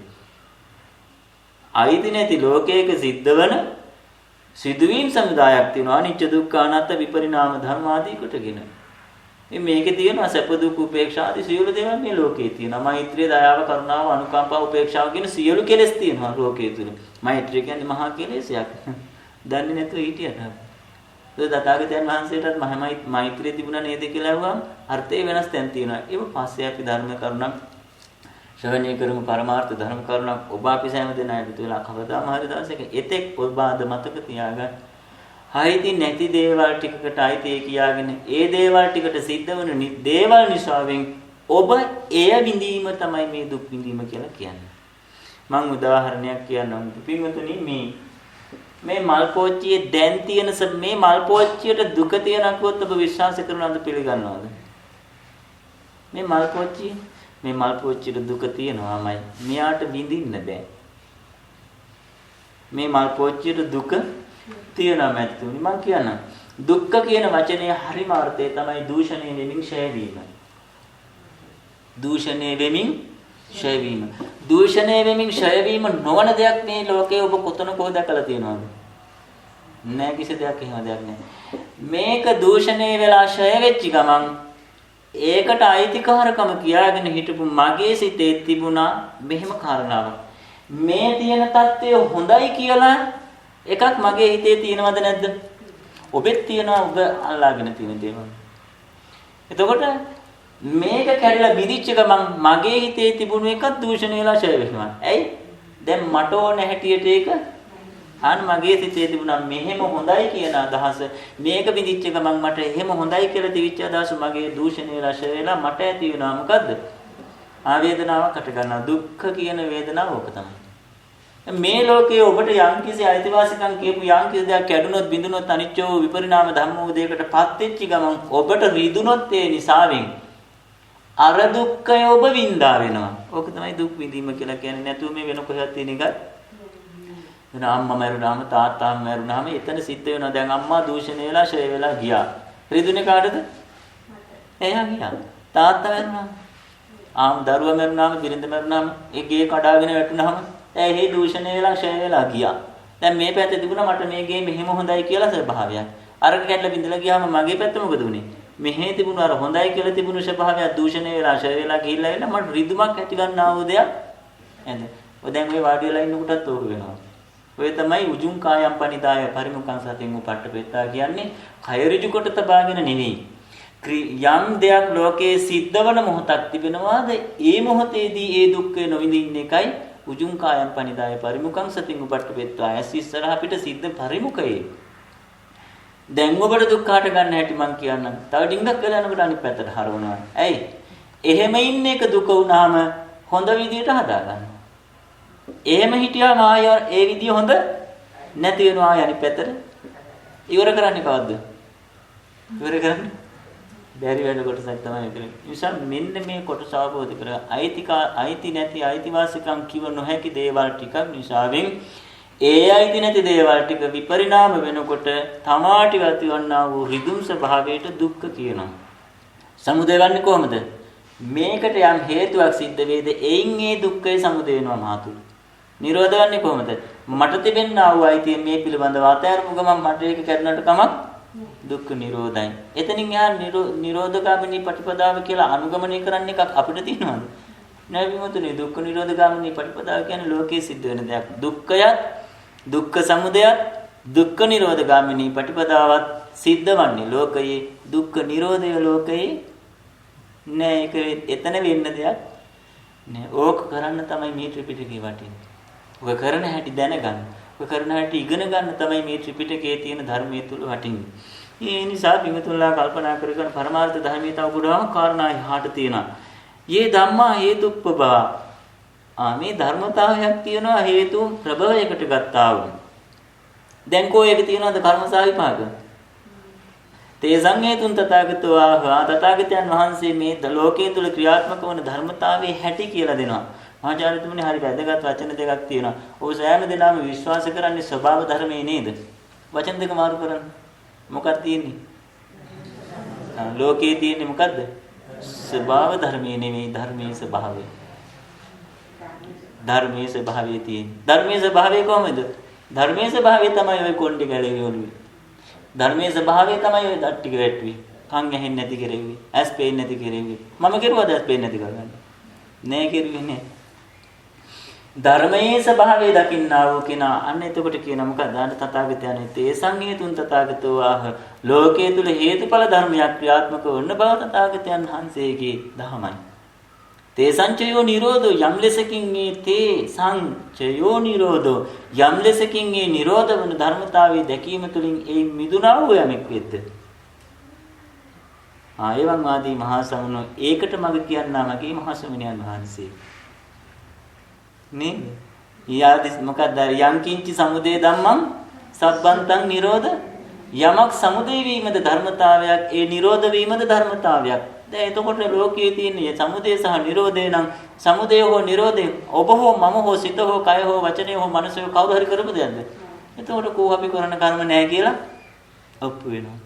Speaker 1: අයිති නැති ලෝකයක සිද්ධවන සිදුවීම් සමුදායක් තියෙනවා අනිත්‍ය දුක්ඛ අනාත්ම විපරිණාම ධර්ම ආදී කොටගෙන. මේකේ තියෙනවා සැප දුක් උපේක්ෂා ආදී සියලු දේවල් මේ ලෝකේ තියෙනවා. මෛත්‍රිය දයාව කරුණාව අනුකම්පාව උපේක්ෂාව කියන සියලු කෙලෙස් තියෙනවා ලෝකයේ තුල. මෛත්‍රිය කියන්නේ මහා කෙලෙසයක්. දන්නේ නැතුව හිටියට. ඒ තථාගතයන් වහන්සේටත් මෛත්‍රිය තිබුණා නේද කියලා අහුවම අර්ථය වෙනස් තැන් තියෙනවා. ඒක පස්සේ අපි ධර්ම කරුණක් ශ්‍රවණය කරමු පරමාර්ථ ධර්ම කරුණක් ඔබ අපි සෑම දෙනාට තුලා කවදාම හරි දවසක එතෙක් ඔබ ආද මතක තියාගන්න. අයිති නැති දේවල් ටිකකට අයිති කියාගෙන ඒ දේවල් ටිකට සිද්ධ වන දේවල් නිසාවෙන් ඔබ එය විඳීම තමයි මේ දුක් විඳීම කියලා කියන්නේ. මම උදාහරණයක් කියන්නම්. පින්වතුනි මේ මල් පෝච්චියේ දැන් තියෙන මේ මල් පෝච්චියට දුක තියනකොත් ඔබ විශ්වාස කරනවද පිළිගන්නවද? මේ මල් පෝච්චියට දුක තියෙනවාමයි. මෙයාට විඳින්න බෑ. මේ මල් පෝච්චියට දුක තියෙනවා මැතිතුනි. මම කියනවා දුක්ඛ කියන වචනේ හරිම අර්ථය තමයි දූෂණය වෙමින් ඡය වීම. දූෂණය වෙමින් ඡය වීම. දූෂණය වෙමින් ඡය වීම නොවන දෙයක් මේ ලෝකේ ඔබ කොතනකෝ දැකලා තියෙනවද? නෑ, කිසි දෙයක් එහෙම දෙයක් නෑ. මේක දූෂණය වෙලා ඡය වෙච්ච ගමන් ඒකට අයිතිකාරකම කියාගෙන හිටපු මගේ සිතේ තිබුණා මෙහෙම කාරණාවක්. මේ තියෙන தත්ත්වය හොඳයි කියලා එකක් මගේ හිතේ තියෙනවද නැද්ද? ඔබෙත් තියෙනවා, ඔබ අල්ලාගෙන තියෙන දේවල්. එතකොට මේක කැඩලා බිදිච්ච ගමන් මගේ හිතේ තිබුණු එකක් දූෂණය වෙලා ඡය වෙනවා. ඇයි? දැන් මට ඕන හැටියට ඒක මගේ සිතේ තිබුණා මෙහෙම හොඳයි කියන අදහස. මේක බිදිච්ච ගමන් මට එහෙම හොඳයි කියලා තිබිච්ච අදහස මගේ දූෂණය වෙලා ඡය වෙලා මට ඇති වෙනවා මොකද්ද? ආවේදනාවක් අට ගන්නවා. දුක්ඛ කියන වේදනාව ඕක තමයි. මේ ලෝකයේ ඔබට යම්කිසි අයිතිවාසිකම් කියපු යම්කිසි දෙයක් කැඩුනොත් බිඳුනොත් අනිච්චෝ විපරිණාම ධම්මෝ දෙයකටපත් වෙච්ච ගමන් ඔබට රිදුනොත් ඒ නිසාවෙන් අර දුක්ඛය ඔබ විඳා වෙනවා. ඕක තමයි දුක් විඳීම කියලා කියන්නේ. නැතුව මේ වෙන කොහෙවත් තියෙන එකක්. වෙන අම්මා මරුණාම තාත්තා මරුණාම එතන සිද්ධ වෙනවා. දැන් අම්මා දූෂණය වෙලා ඡය වෙලා ගියා. රිදුනේ කාටද? එයා ගියා. තාත්තා මරුණාම දරුවා මරුණාම බිරිඳ මරුණාම ඒ ගේ කඩාගෙන වැටුණාම ඒ දූෂණය වෙලා ඡය වෙලා ගියා. දැන් මේ පැත්තේ තිබුණා මට මේ ගේ මෙහෙම හොඳයි කියලා ස්වභාවයක්. අරක කැඩලා බින්දලා ගියාම මගේ පැත්ත මොකද උනේ? මෙහෙ තිබුණ අර හොඳයි කියලා තිබුණු ස්වභාවයක් දූෂණය වෙලා ඡය වෙලා ගිහිල්ලා එන්න මට රිදුමක් ඇති ගන්නා වූ දෙයක් නේද? ඔය දැන් මේ වාඩි වෙලා ඉන්නකොටත් ඕක වෙනවා. ඔය තමයි උජුං කායම් පනිදාය පරිමුඛං සතින් උපට්ඨපෙත්තා කියන්නේ. කය ඍජු කොට තබාගෙන නෙවෙයි. යම් දෙයක් ලෝකයේ සිද්ධවන මොහොතක් තිබෙනවාද ඒ මොහොතේදී ඒ දුක්ඛය නොවිඳින්න එකයි උජුං කායම් පනිදාය පරිමුඛං සතින් උපට්ඨපෙත්තා. ඇස් ඉස්සරහ පිට සිද්ධ පරිමුඛයේ දැන් ඔබට දුක් හට ගන්න හැටි මං කියන්නම්. තව ඩිංගක් වෙලා යනකොට අනිත් පැත්තට හරවනවා. ඇයි? එහෙම ඉන්න එක දුක වුණාම හොඳ විදියට හදා ගන්න. එහෙම හිටියාම ආය ඒ විදිය හොඳ නැති වෙනවා ආය අනිත් පැත්තට. ඉවර කරන්නේ කවද්ද? ඉවර කරන්නේ බැරි වෙන කොටසක් තමයි කරන්නේ. නිසා මෙන්න මේ කොටස අවබෝධ කරගන්න. අයිති නැති අයිතිවාසිකම් කිව නොහැකි දේවල් ටිකක් නිසාවෙන් ඒ අයිති නැති දේවල් ටික විපරිණාම වෙනකොට තමාටි ඇතිවන්නා වූ රිදුම් ස්වභාවයට දුක්ඛ කියනවා. සමුදය වෙන්නේ කොහොමද? මේකට යම් හේතුවක් සිද්ධ වේද එයින් ඒ දුක්ඛය සමුදය වෙනවා මහතුරු. නිරෝධ වෙන්නේ කොහොමද? මට තිබෙනා වූ අයිතිය මේ පිළිබඳව අතහැරපු ගමන් මට ඒක කැඩනට කමක් දුක්ඛ නිරෝධයි. එතනින් යා නිරෝධගාමිනී ප්‍රතිපදාව කියලා අනුගමනය කරන්න එකක් අපිට තියෙනවද? නෑ විමුතුනේ. දුක්ඛ නිරෝධගාමිනී ප්‍රතිපදාව කියන්නේ ලෝකයේ සිද්ධ වෙන දෙයක්. දුක්ඛයත් දුක්ඛ සමුදයත් දුක්ඛ නිරෝධගාමිනී ප්‍රතිපදාවත් සිද්ධ වන්නේ ලෝකයේ. දුක්ඛ නිරෝධය ලෝකයේ නෑ. ඒක එතන වෙන්න දෙයක් නෑ. ඕක කරන්න තමයි මේ ත්‍රිපිටකේ වටින්නේ. ඔය කරන හැටි දැනගන්න. ඔය කරන හැටි ඉගෙන ගන්න තමයි මේ ත්‍රිපිටකයේ තියෙන ධර්මයේ තුල වටින්නේ. ඒ නිසා පිටුතුන්ලා කල්පනා කරගෙන පරමාර්ථ ධර්මයේ තව ගොඩාක් කාරණා යහට තියෙනවා. යේ ධම්මා හේතුප්පබා. මේ ධර්මතාවයක් තියෙනවා හේතු ප්‍රභවයකට ගත්තා වුන්. දැන් කොහේක තියෙනවද කර්ම සහ විපාක? තේ සංහේතුන් තථාගතෝ ආහා. තථාගතයන් වහන්සේ මේ ලෝකයේ තුල ක්‍රියාත්මක වන ධර්මතාවයේ හැටි කියලා දෙනවා. මහාචාර්යතුමනි හරි වැදගත් වචන දෙකක් තියෙනවා. ඔබ සෑම දිනම විශ්වාස කරන්නේ ස්වභාව ධර්මයේ නේද? වචන දෙක මාරු කරන්න. මොකක්ද තියෙන්නේ? ලෝකයේ තියෙන්නේ මොකද්ද? ස්වභාව ධර්මයේ නෙමෙයි ධර්මයේ ස්වභාවය. ධර්මයේ ස්වභාවය තියෙන්නේ. ධර්මයේ ස්වභාවය කොහොමද? ධර්මයේ ස්වභාවය තමයි ඔය කොණ්ඩේ ගැලේ ඔළුවේ. ධර්මයේ ස්වභාවය තමයි ඔය දත් ටික වැටුවේ. කන් ඇහෙන්නේ නැති කෙරෙව්වේ. ඇස් පේන්නේ නැති කෙරෙව්වේ. මම කෙරුවද ඇස් පේන්නේ නැති කරගන්න? නෑ කෙරුවේ නෑ. ධර්මයේ ස්වභාවය දකින්නා වූ කෙනා අන්න එතකොට කියන මොකද? දාන තථාගතයන් තේ සංහේතුන් තථාගතෝ ආහ. ලෝකයේ තුල හේතුඵල ධර්මයක් ක්‍රියාත්මක වන බව තථාගතයන් වහන්සේගේ දහමයි. තේ සංචයෝ නිරෝධෝ යම් ලෙසකින් මේ තේ සංචයෝ නිරෝධෝ යම් ලෙසකින් මේ නිරෝධ වන ධර්මතාවයේ දැකීම තුළින් ඒ මිදුණා වූ යමෙක් වෙද්ද ආයවන් වාදී මහා සමුනෝ ඒකට මග කියන්නා මගේ මහා සමුනියන් වහන්සේ නේද යාදි මොකක්ද යම් කිංචි සමුදේ ධම්මං සබ්බන්තං නිරෝධ යමක් සමුදේ වීමද ධර්මතාවයක් ඒ නිරෝධ වීමද ධර්මතාවයක් දැන් එතකොට ලෝකයේ තියෙන සමුදේ සහ නිරෝධේ නම් සමුදේ හෝ නිරෝධේ ඔබ හෝ මම හෝ සිත හෝ කය හෝ වචනය හෝ මනස හෝ කවුරු හරි කරපු දෙයක්ද එතකොට කෝ අපි කරන කර්ම නැහැ කියලා ඔප්පු වෙනවා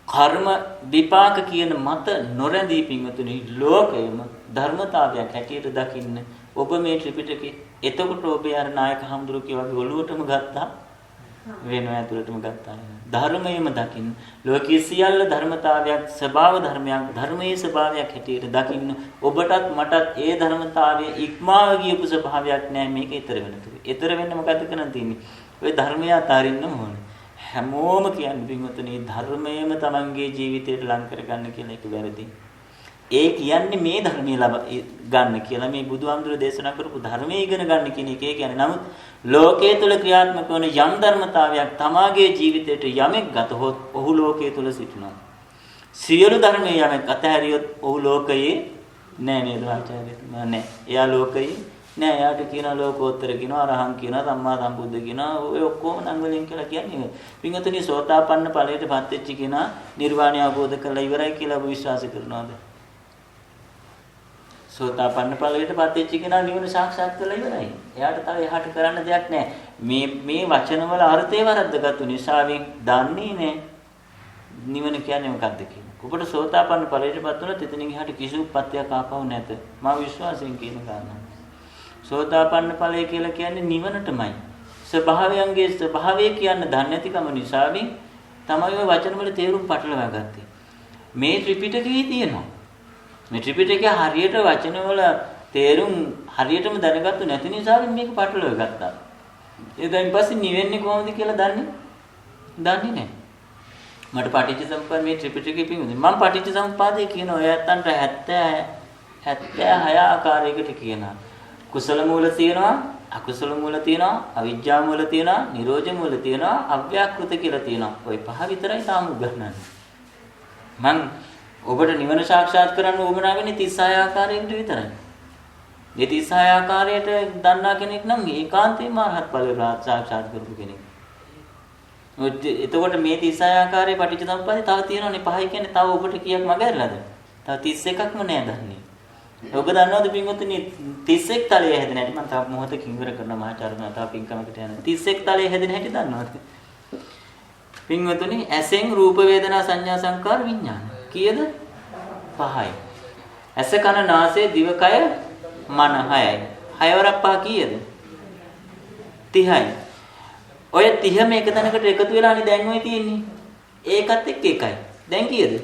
Speaker 1: කර්ම විපාක කියන මත නොරැඳී පින්වතුනි ලෝකයේම ධර්මතාවයක් හැටියට දකින්න ඔබ මේ ත්‍රිපිටකේ එතකොට ඔබ යාර නායක හඳුරු කියවගේ ඔළුවටම ගත්තා වෙනව ඇතුළටම ගත්තා ධර්මයේම දකින්න ලෝකයේ සියල්ල ධර්මතාවයක් ස්වභාව ධර්මයක් ධර්මයේ ස්වභාවයක් හැටියට දකින්න ඔබටත් මටත් ඒ ධර්මතාවයේ ඉක්මා ගියපු ස්වභාවයක් නෑ මේක ඊතර වෙන තුරු ඊතර වෙන්න මොකද කරන්න තියෙන්නේ ඔය ධර්මය අතාරින්න ඕනේ හැමෝම කියන්නේ පින්වතුනි ධර්මයේම තමන්ගේ ජීවිතයට ලං කරගන්න කියලා එක වැරදි. ඒ කියන්නේ මේ ධර්මයේ ගන්න කියලා මේ බුදුහාමුදුරේ දේශනා කරපු ධර්මයේ ඉගෙන ගන්න කියන එක. ඒ කියන්නේ නමුත් ලෝකයේ තුල ක්‍රියාත්මක වන යම් ධර්මතාවයක් තමාගේ ජීවිතයට යමෙක් ගතහොත් ඔහු ලෝකයේ තුල සිටිනවා. සියලු ධර්මයේ යමෙක් අතහැරියොත් ඔහු ලෝකයේ නෑ නේද ආචාර්යතුමා නෑ. එයා ලෝකයේ නෑ යාට කියනවා ලෝකෝත්තර කියනවා අරහං කියනවා සම්මා සම්බුද්ධ කියනවා ඔය ඔක්කොම නම් වලින් කියලා කියන්නේ. පින්වතුනි සෝතාපන්න ඵලයටපත් වෙච්ච කෙනා නිර්වාණය අවබෝධ කරලා ඉවරයි කියලා ඔබ විශ්වාස කරනවද? සෝතාපන්න ඵලයටපත් වෙච්ච කෙනා නිවන සාක්ෂාත් කරලා ඉවරයි. එයාට තව එහාට කරන්න දෙයක් නෑ. මේ වචනවල අර්ථය වරද්දගත්තු නිසාවෙන් දන්නේ නෑ නිවන කියන්නේ මොකක්ද කියලා. ඔබට සෝතාපන්න ඵලයටපත් වුණොත් එතනින් එහාට කිසි උප්පත්තියක් ආපහු නැත. මා විශ්වාසයෙන් කියන කාරණා. සෝතාපන්න ඵලය කියලා කියන්නේ නිවනටමයි. ස්වභාවයන්ගේ ස්වභාවය කියන්න දන්නේ නැතිකම නිසාවෙන් තමයි ওই වචන වල තේරුම් පටලවා ගත්තේ. මේ ත්‍රිපිටකයේ තියෙනවා. මේ ත්‍රිපිටකයේ හරියට වචන වල තේරුම් හරියටම දැනගත්තු නැති නිසාවෙන් මේක පටලවා ගත්තා. ඒ දැන් පස්සේ නිවෙන්නේ කොහොමද කියලා දන්නේ නැහැ. මට පටිච්චසමුප්පාද මේ ත්‍රිපිටකයේ පිළිබඳ මම පටිච්චසමුපාදයේ කියන ඔය ඇත්තන්ට 76 ආකාරයකට කියනවා. කුසල මූල තියෙනවා අකුසල මූල තියෙනවා අවිජ්ජා මූල තියෙනවා නිරෝධ මූල තියෙනවා අව්‍යාකෘත කියලා තියෙනවා ඔය පහ විතරයි තාම උගන්වන්නේ මං ඔබට නිවන සාක්ෂාත් කරන්න උවමනා වෙන්නේ 36 ආකාරයකට විතරයි මේ 36 ආකාරයට දන්නා කෙනෙක් නම් ඒකාන්තයෙන්ම අරහත් ඵලය සාක්ෂාත් කරපු කෙනෙක් එතකොට මේ 36 ආකාරයේ පටිච්චසමුප්පාදේ තව තියෙනවනේ පහයි කියන්නේ තව ඔබට කීයක් මගහැරලාද තව 31ක්ම නෑ දන්නේ ඔබ දන්නවද පින්වතුනි 31 තලයේ හැදෙන හැටි මම තව මොහොතකින් ඉවර කරනවා මහාචාර්යතුමා තව පින්කමකට යනවා 31 තලයේ හැදෙන හැටි දන්නවද පින්වතුනි ඇසෙන් රූප වේදනා සංඥා සංකාර විඥාන කීයද 5යි ඇස කන නාසය දිව කය මන 6යි 6 වරක් 5 කීයද 30යි ඔය 30 මේක තැනකට එකතු වෙලානේ දැන් ඔය තියෙන්නේ ඒකත් එක්ක එකයි දැන් කීයද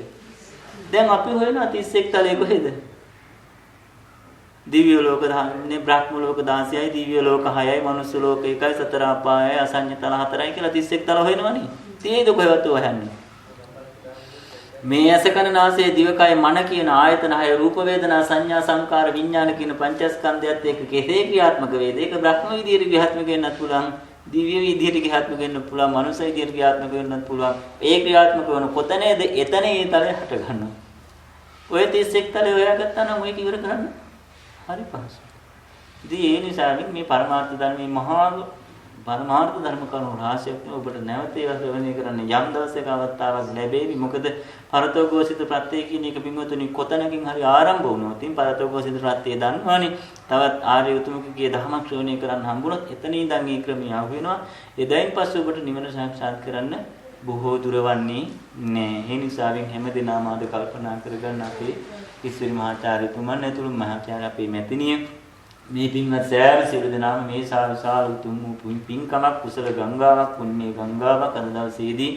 Speaker 1: දැන් අපි හොයනවා 31 තලයේ කොහෙද දිව්‍ය ලෝක 10නේ බ්‍රහ්ම ලෝක 16යි දිව්‍ය ලෝක 6යි මනුස්ස ලෝක 1යි සතර අපායයි අසඤ්ඤ තල 4යි කියලා 31 තල හොයනවනේ. තියෙයිද කොහෙවත් හොයන්නේ. මේ ඇස කන නාසය දිවකය මන කියන ආයතන 6 රූප වේදනා සංඥා සංකාර විඥාන කියන පංචස්කන්ධයත් එක්ක කෙසේ ක්‍රියාත්මක වේද? ඒක බ්‍රහ්ම විදියට ක්‍රියාත්මක වෙන්නත් පුළුවන්. දිව්‍ය විදියට ක්‍රියාත්මක වෙන්න පුළුවන්. මනුස්ස විදියට ක්‍රියාත්මක වෙන්නත් පුළුවන්. ඒ ක්‍රියාත්මක වන කොතනේද? එතන ඒ තලය හට ගන්නවා. ඔය 31 තලය හොයාගත්තා නම් ඔය කිවර කරන්න හරි පහසුයි. ඉතින් ඒ නිසා මේ පරමාර්ථ ධර්මයේ මහා පරමාර්ථ ධර්ම කරුණු රාශියක් ඔබට නැවත ඒවා ශ්‍රවණය කරන්න යම් දවසක අවස්ථාවක් ලැබෙවි. මොකද පරතෝගෝසිත ප්‍රත්‍ය කියන එක පින්වතුනි කොතනකින් හරි ආරම්භ වුණොත් ඉතින් පරතෝගෝසිත ප්‍රත්‍ය දන්නවනේ. තවත් ආර්ය උතුමකගේ ධර්මයක් ශ්‍රවණය කරන්න හම්බුනොත් එතන ඉඳන් ඒ ක්‍රමය ආව වෙනවා. එදායින් පස්සේ ඔබට නිවන සාක්ෂාත් කරන්න බොහෝ දුරවන්නේ නෑ. ඒ නිසාවෙන් හැමදෙනාම ආද කල්පනා කරගන්න අපේ ඉස්සිරි මහාචාර්යතුමන් ඇතුළු මහාචාර්ය අපේ මැතිණිය මේ පින්වත් සෑම සියලු දෙනාම මේ සාවිශාල උතුම් වූ පින්කමක් කුසල ගංගාවක් පුණ්‍ය ගංගාවක් අද දවසේදී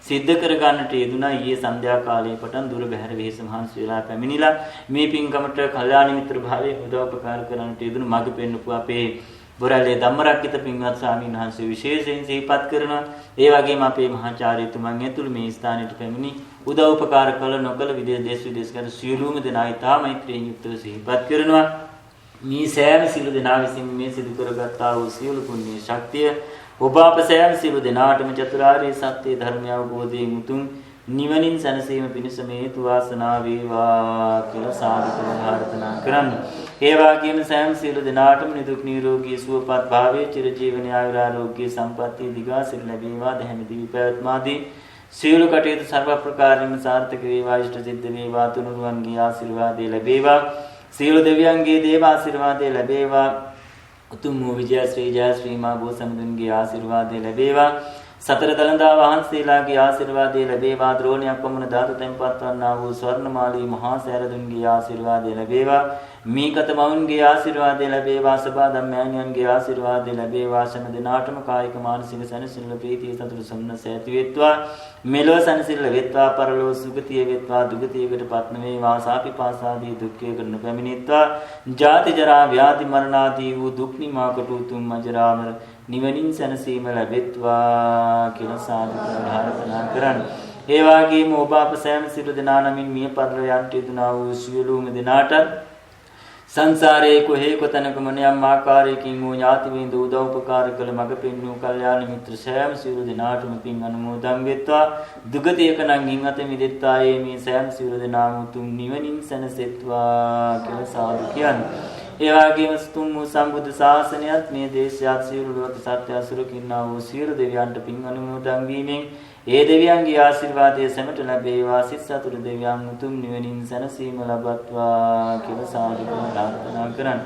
Speaker 1: සිද්ධ කර ගන්නට යෙදුණා. ඊයේ සන්ධ්‍යා කාලයේ පටන් දුර බැහැර වෙහෙස මහන්සි වෙලා පැමිණිලා මේ පින්කමට කල්යාණ මිත්‍ර භාවයේ උදව් උපකාර කරන්නට යෙදුණු මඟ පෙන්වපු අපේ බොරැල්ලේ ධම්මරක්කිත පින්වත් ස්වාමීන් වහන්සේ විශේෂයෙන් සිහිපත් කරනවා. ඒ වගේම අපේ මහාචාර්යතුමන් ඇතුළු මේ ස්ථානයට පැමිණි උදව් උපකාර කළ නොකළ විදේශ විදේශගත සියලුම දෙනා ඊතා මෛත්‍රියෙන් යුක්තව සිහිපත් කරනවා. මේ සෑම සියලු දෙනා විසින් මේ සිදු කරගත්තා වූ සියලු පුණ්‍ය ශක්තිය ඔබ අප සෑම සියලු දෙනාටම චතුරාර්ය සත්‍ය ධර්මය අවබෝධයෙන් උතුම් නිවනින් සැනසීම පිණිස මේ හේතු වාසනා වේවා කියලා සාදු ප්‍රාර්ථනා කරන්න. ඒ වගේම සෑම සියලු දෙනාටම නිදුක් නිරෝගී සුවපත් භාවයේ චිරජීවන ආයුරාෝග්‍ය සම්පන්නිය දිගාසිර ලැබේවා. දැහැමි දිවි පැවැත්මාදී සියලු කටයුතු සර්ව ප්‍රකාරයෙන්ම සාර්ථක වේවා. ඉෂ්ට සිද්ධ වේවා. තුනුරුවන්ගේ ආශිර්වාදය ලැබේවා. සියලු දෙවියන්ගේ දේව ආශිර්වාදය ලැබේවා. උතුම් වූ විජය ශ්‍රී ජය ශ්‍රී මා බෝසත්ණන්ගේ ආශිර්වාදය ලැබේවා. සතර දළදා වහන්සේලාගේ ආශිර්වාදය ලැබේවා. ද්‍රෝණයක් වමුණ ධාතු තෙන්පත් වන්නා වූ ස්වර්ණමාලී මහා සෑරදුන්ගේ ආශිර්වාදය ලැබේවා. මීකත මවුන්ගේ ආශිර්වාදය ලැබේවා. සබාදම් මෑණියන්ගේ ආශිර්වාදය ලැබේවා. සෑම දිනාටම කායික මානසික සැනසෙල්ල ප්‍රීතිය සතුට සම්නස ඇති වෙත්වා. මෙලොව සැනසෙල්ල වෙත්වා. පරලොව සුගතිය වෙත්වා. දුගතියකට පත් නොවේවා. සාපිපාසාදී දුක්ඛයකට නොපැමිණෙත්වා. ජාති ජරා ව්‍යාධි මරණ ආදී වූ දුක් නිමාකට උතුම් අජරාමර නිවනින් සැනසීම ලැබෙත්වා කියලා සාදු ප්‍රාර්ථනා කරන්න. ඒ වගේම ඔබ අප සෑම සියලු දෙනා නමින් මිය පරලෝ යන්ට යුතුනා වූ සියලුම දෙනාට සංසාරයේ කොහේ කොතැනක මොනියම් ආකාරයකින් වූ ඥාති විඳ උදව් උපකාර කළ මඟ පෙන්වූ කල්යාණ මිත්‍ර සෑම සියලු දෙනාටම පින් අනුමෝදන් වෙත්වා. දුගතියක නම් හින් අත මිදෙත්වා. මේ සෑම සියලු දෙනාම උතුම් නිවනින් සැනසෙත්වා කියලා සාදු කියන්නේ. ඒ වගේම තුන් වූ සම්බුද්ධ ශාසනයත් මේ දේශයත් සියලු ලෝක සත්‍ය අසුරකින්නා වූ සියලු දෙවියන්ට පින් අනුමෝදන් වීමෙන් ඒ දෙවියන්ගේ ආශිර්වාදය සැමට ලැබේවා. සිත් සතුට දෙවියන් උතුම් නිවනින් සැනසීම ලබත්වා කියලා සාදු ප්‍රාර්ථනා කරන්න.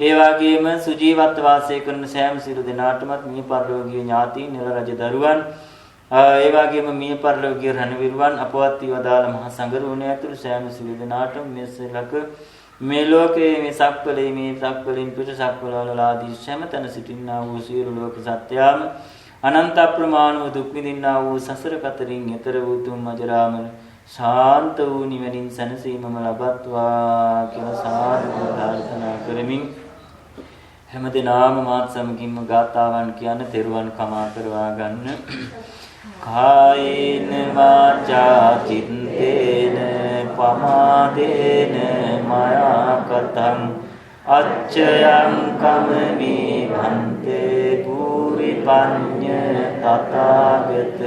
Speaker 1: ඒ වගේම සුජීවත්ව වාසය කරන සෑම සියලු දෙනාටමත් මිය පරලෝකීය ඥාතීන් නිල රජ දරුවන් ඒ වගේම මිය පරලෝකීය රණවිරුවන් අපවත් වදාළ මහා සංඝරුවන ඇතුළු සෑම සියලු දෙනාටම මෙසලක මේ ලෝකයේ මේ සක්වලේ මේ සක්වලින් පිට සක්වලවලදී සෑමතන සිටින්නා වූ සියලු ලෝක සත්‍යයම අනන්ත ප්‍රමාණ වූ දුක් විඳින්නා වූ සසර කතරින් ඈතර වූ තුම් අජරාමර ශාන්ත වූ නිවනින් සැනසීමම ලබත්වා කියලා සාදු ප්‍රාර්ථනා කරමින් හැමදෙනාම මාත් සමගින්ම ගාථාවන් කියන තෙරුවන් කමා කරවා ගන්න. කායේන වාචා චිත්තේන පමාදේන මයා කතං අච්චයං කමමේ භන්තේ භූරි පඤ්ඤ තථාගත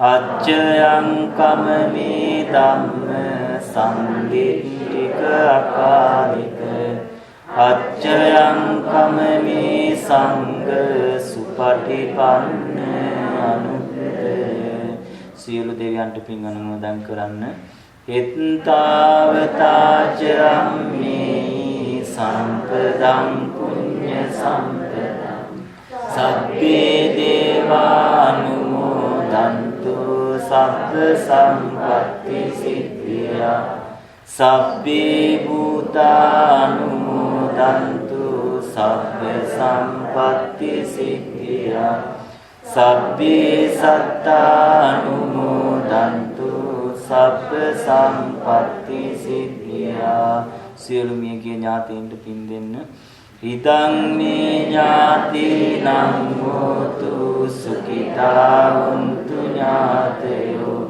Speaker 1: අච්චයං කමමේ ධම්ම සංදිට්ඨික අකාලික අච්චයං කමමේ සංඝ සුපටිපන්න සියලු දෙවියන්ට පින් අනුමෝදන් කරන්න. එත්තාවතාචරම්මේ සම්පදං පුඤ්ඤ සම්පදං සබ්බේ දේවානුමෝදන්තු සබ්බ සම්පත්ති සිද්ධියා සබ්බේ භූතානුමෝදන්තු සබ්බ සම්පත්ති සිද්ධියා සබ්බේ සත්තානුමෝදන්තු සබ්බ සම්පත්ති සිද්ධියා. සියලු මියගිය ඥාතීන්ට පින් දෙන්න. ඉදං මේ ඥාතීනං හෝතු සුඛිතා වന്തു ඥාතයෝ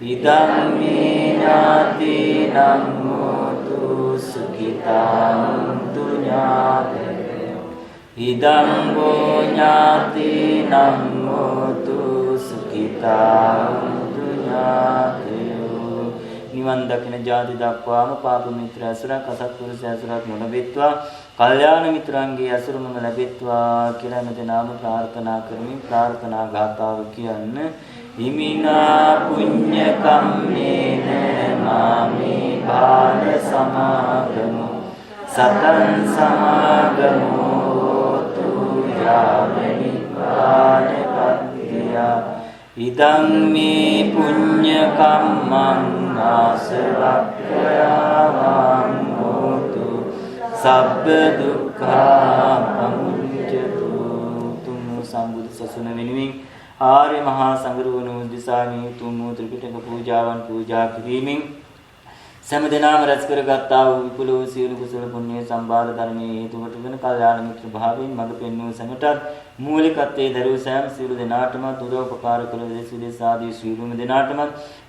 Speaker 1: ඉදං මේ ඥාතීනං හෝතු සුඛිතා වന്തു ඥාතයෝ ඉදං වූ ඥාතීනං හෝතු සුඛිතා වന്തു ඥාතයෝ. නිවන් දකින ජාති දක්වාම පාප මිත්‍ර ඇසුරක් අසත්පුරුෂ ඇසුරක් නොලැබෙත්වා. කල්යාණ මිත්‍රයන්ගේ ඇසුරම ලැබෙත්වා කියලා හැමදෙනාම ප්‍රාර්ථනා කරමින් ප්‍රාර්ථනා ගාථාව කියන්න. හිමිනා පුඤ්ඤ කම්මේන මාමේ බාල සමාගමු සතං සමාගමෝ තු යාවනිපානපත්තිය ඉදං මේ පුඤ්ඤ කම්මං ආසවක්ඛයාවං හෝතු සබ්බ දුක්ඛා පමුඤ්චතු. තුන් සම්බුදු සසුන වෙනුවෙන් ආර්ය මහා සංඝරුවන දිසාමි තුන් ත්‍රිපිටක පූජාවන් පූජා කිරීමෙන් සෑම දිනම රැස් කරගත්තා වූ විපුල වූ සියලු කුසල පුණ්‍ය සම්භාර ධර්මයේ හේතු කොටගෙන කල්යාණ මිත්‍ර භාවයෙන් මඟ පෙන්වූ සැමටත් මූලිකත්වයේ දරූ සෑම සියලු දෙනාටම උදව්පකාර කළ විදෙස් ආදී සියලුම දෙනාටම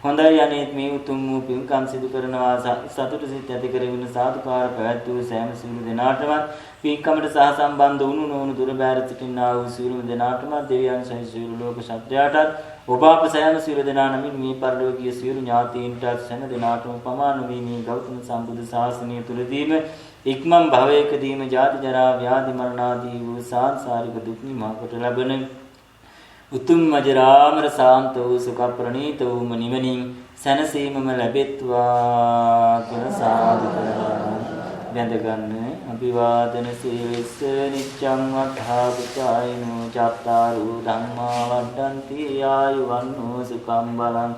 Speaker 1: හොඳයි අනේත් මේ උතුම් වූ පින්කම් සිදු කරනවා සතුට සිත් ඇති කරගෙන සාදුකාර පැවැත්වූ සෑම සියලු දෙනාටම පින්කමට සහ සම්බන්ධ වුණු නොවුණු දුර බැහැර සිටිනා වූ සියලුම දෙනාටම දෙවියන් සහිත සියලු ලෝක ශක්තියටත් ඔබ අප සෑම සියලු දෙනා නමින් මේ පරිලෝකීය සියලු ඥාතීන්ට සෑම දෙනාටම පමාන වී මේ ගෞතම සම්බුදු ශාසනය තුලදීම ඉක්මන් භවයකදීම ජාති ජරා ව්‍යාධි මරණ ආදී වූ සාංසාරික දුක් නිමාකට ලැබෙන උතුම් මජරාමර සාන්ත වූ සුඛ ප්‍රණීත වූ නිවනින් සැනසීමම ලැබෙත්වා කියලා සාදු කරනවා. වැඳ ගන්න. අභිවාදන සීලස්ස නිච්ඡං වද්ධාපචායිනෝ චත්තාරෝ ධම්මා වඩ්ඩන්ති ආයුවන්නෝ සුඛං බලං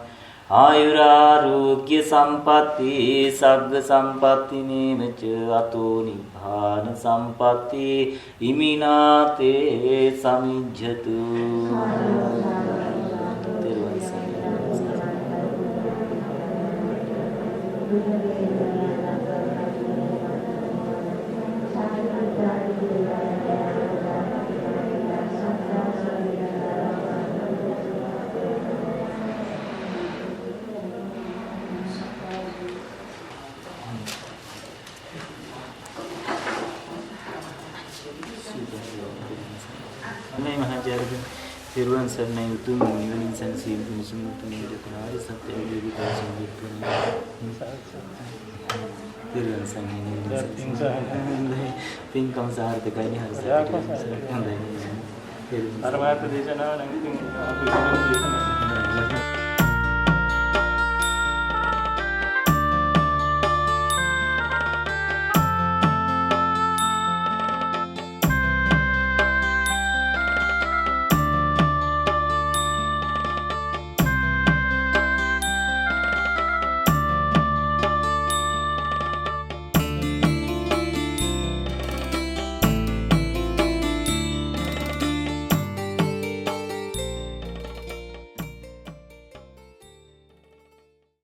Speaker 1: ආයුරාෝග්‍ය සම්පatti සග්ග සම්පatti නේවච අතෝ නිබ්බාන සම්පatti ඉමිනාතේ සමිජ්ජතු. Tiruan sarna utum nivelin sansil musumutu nivedakari satya viveka sanjituna tiruan sarna nivelin sansil pinkam saharthakai ni harsa hondai
Speaker 2: අර මාත් දේශනාව නම් ඉතින් අපි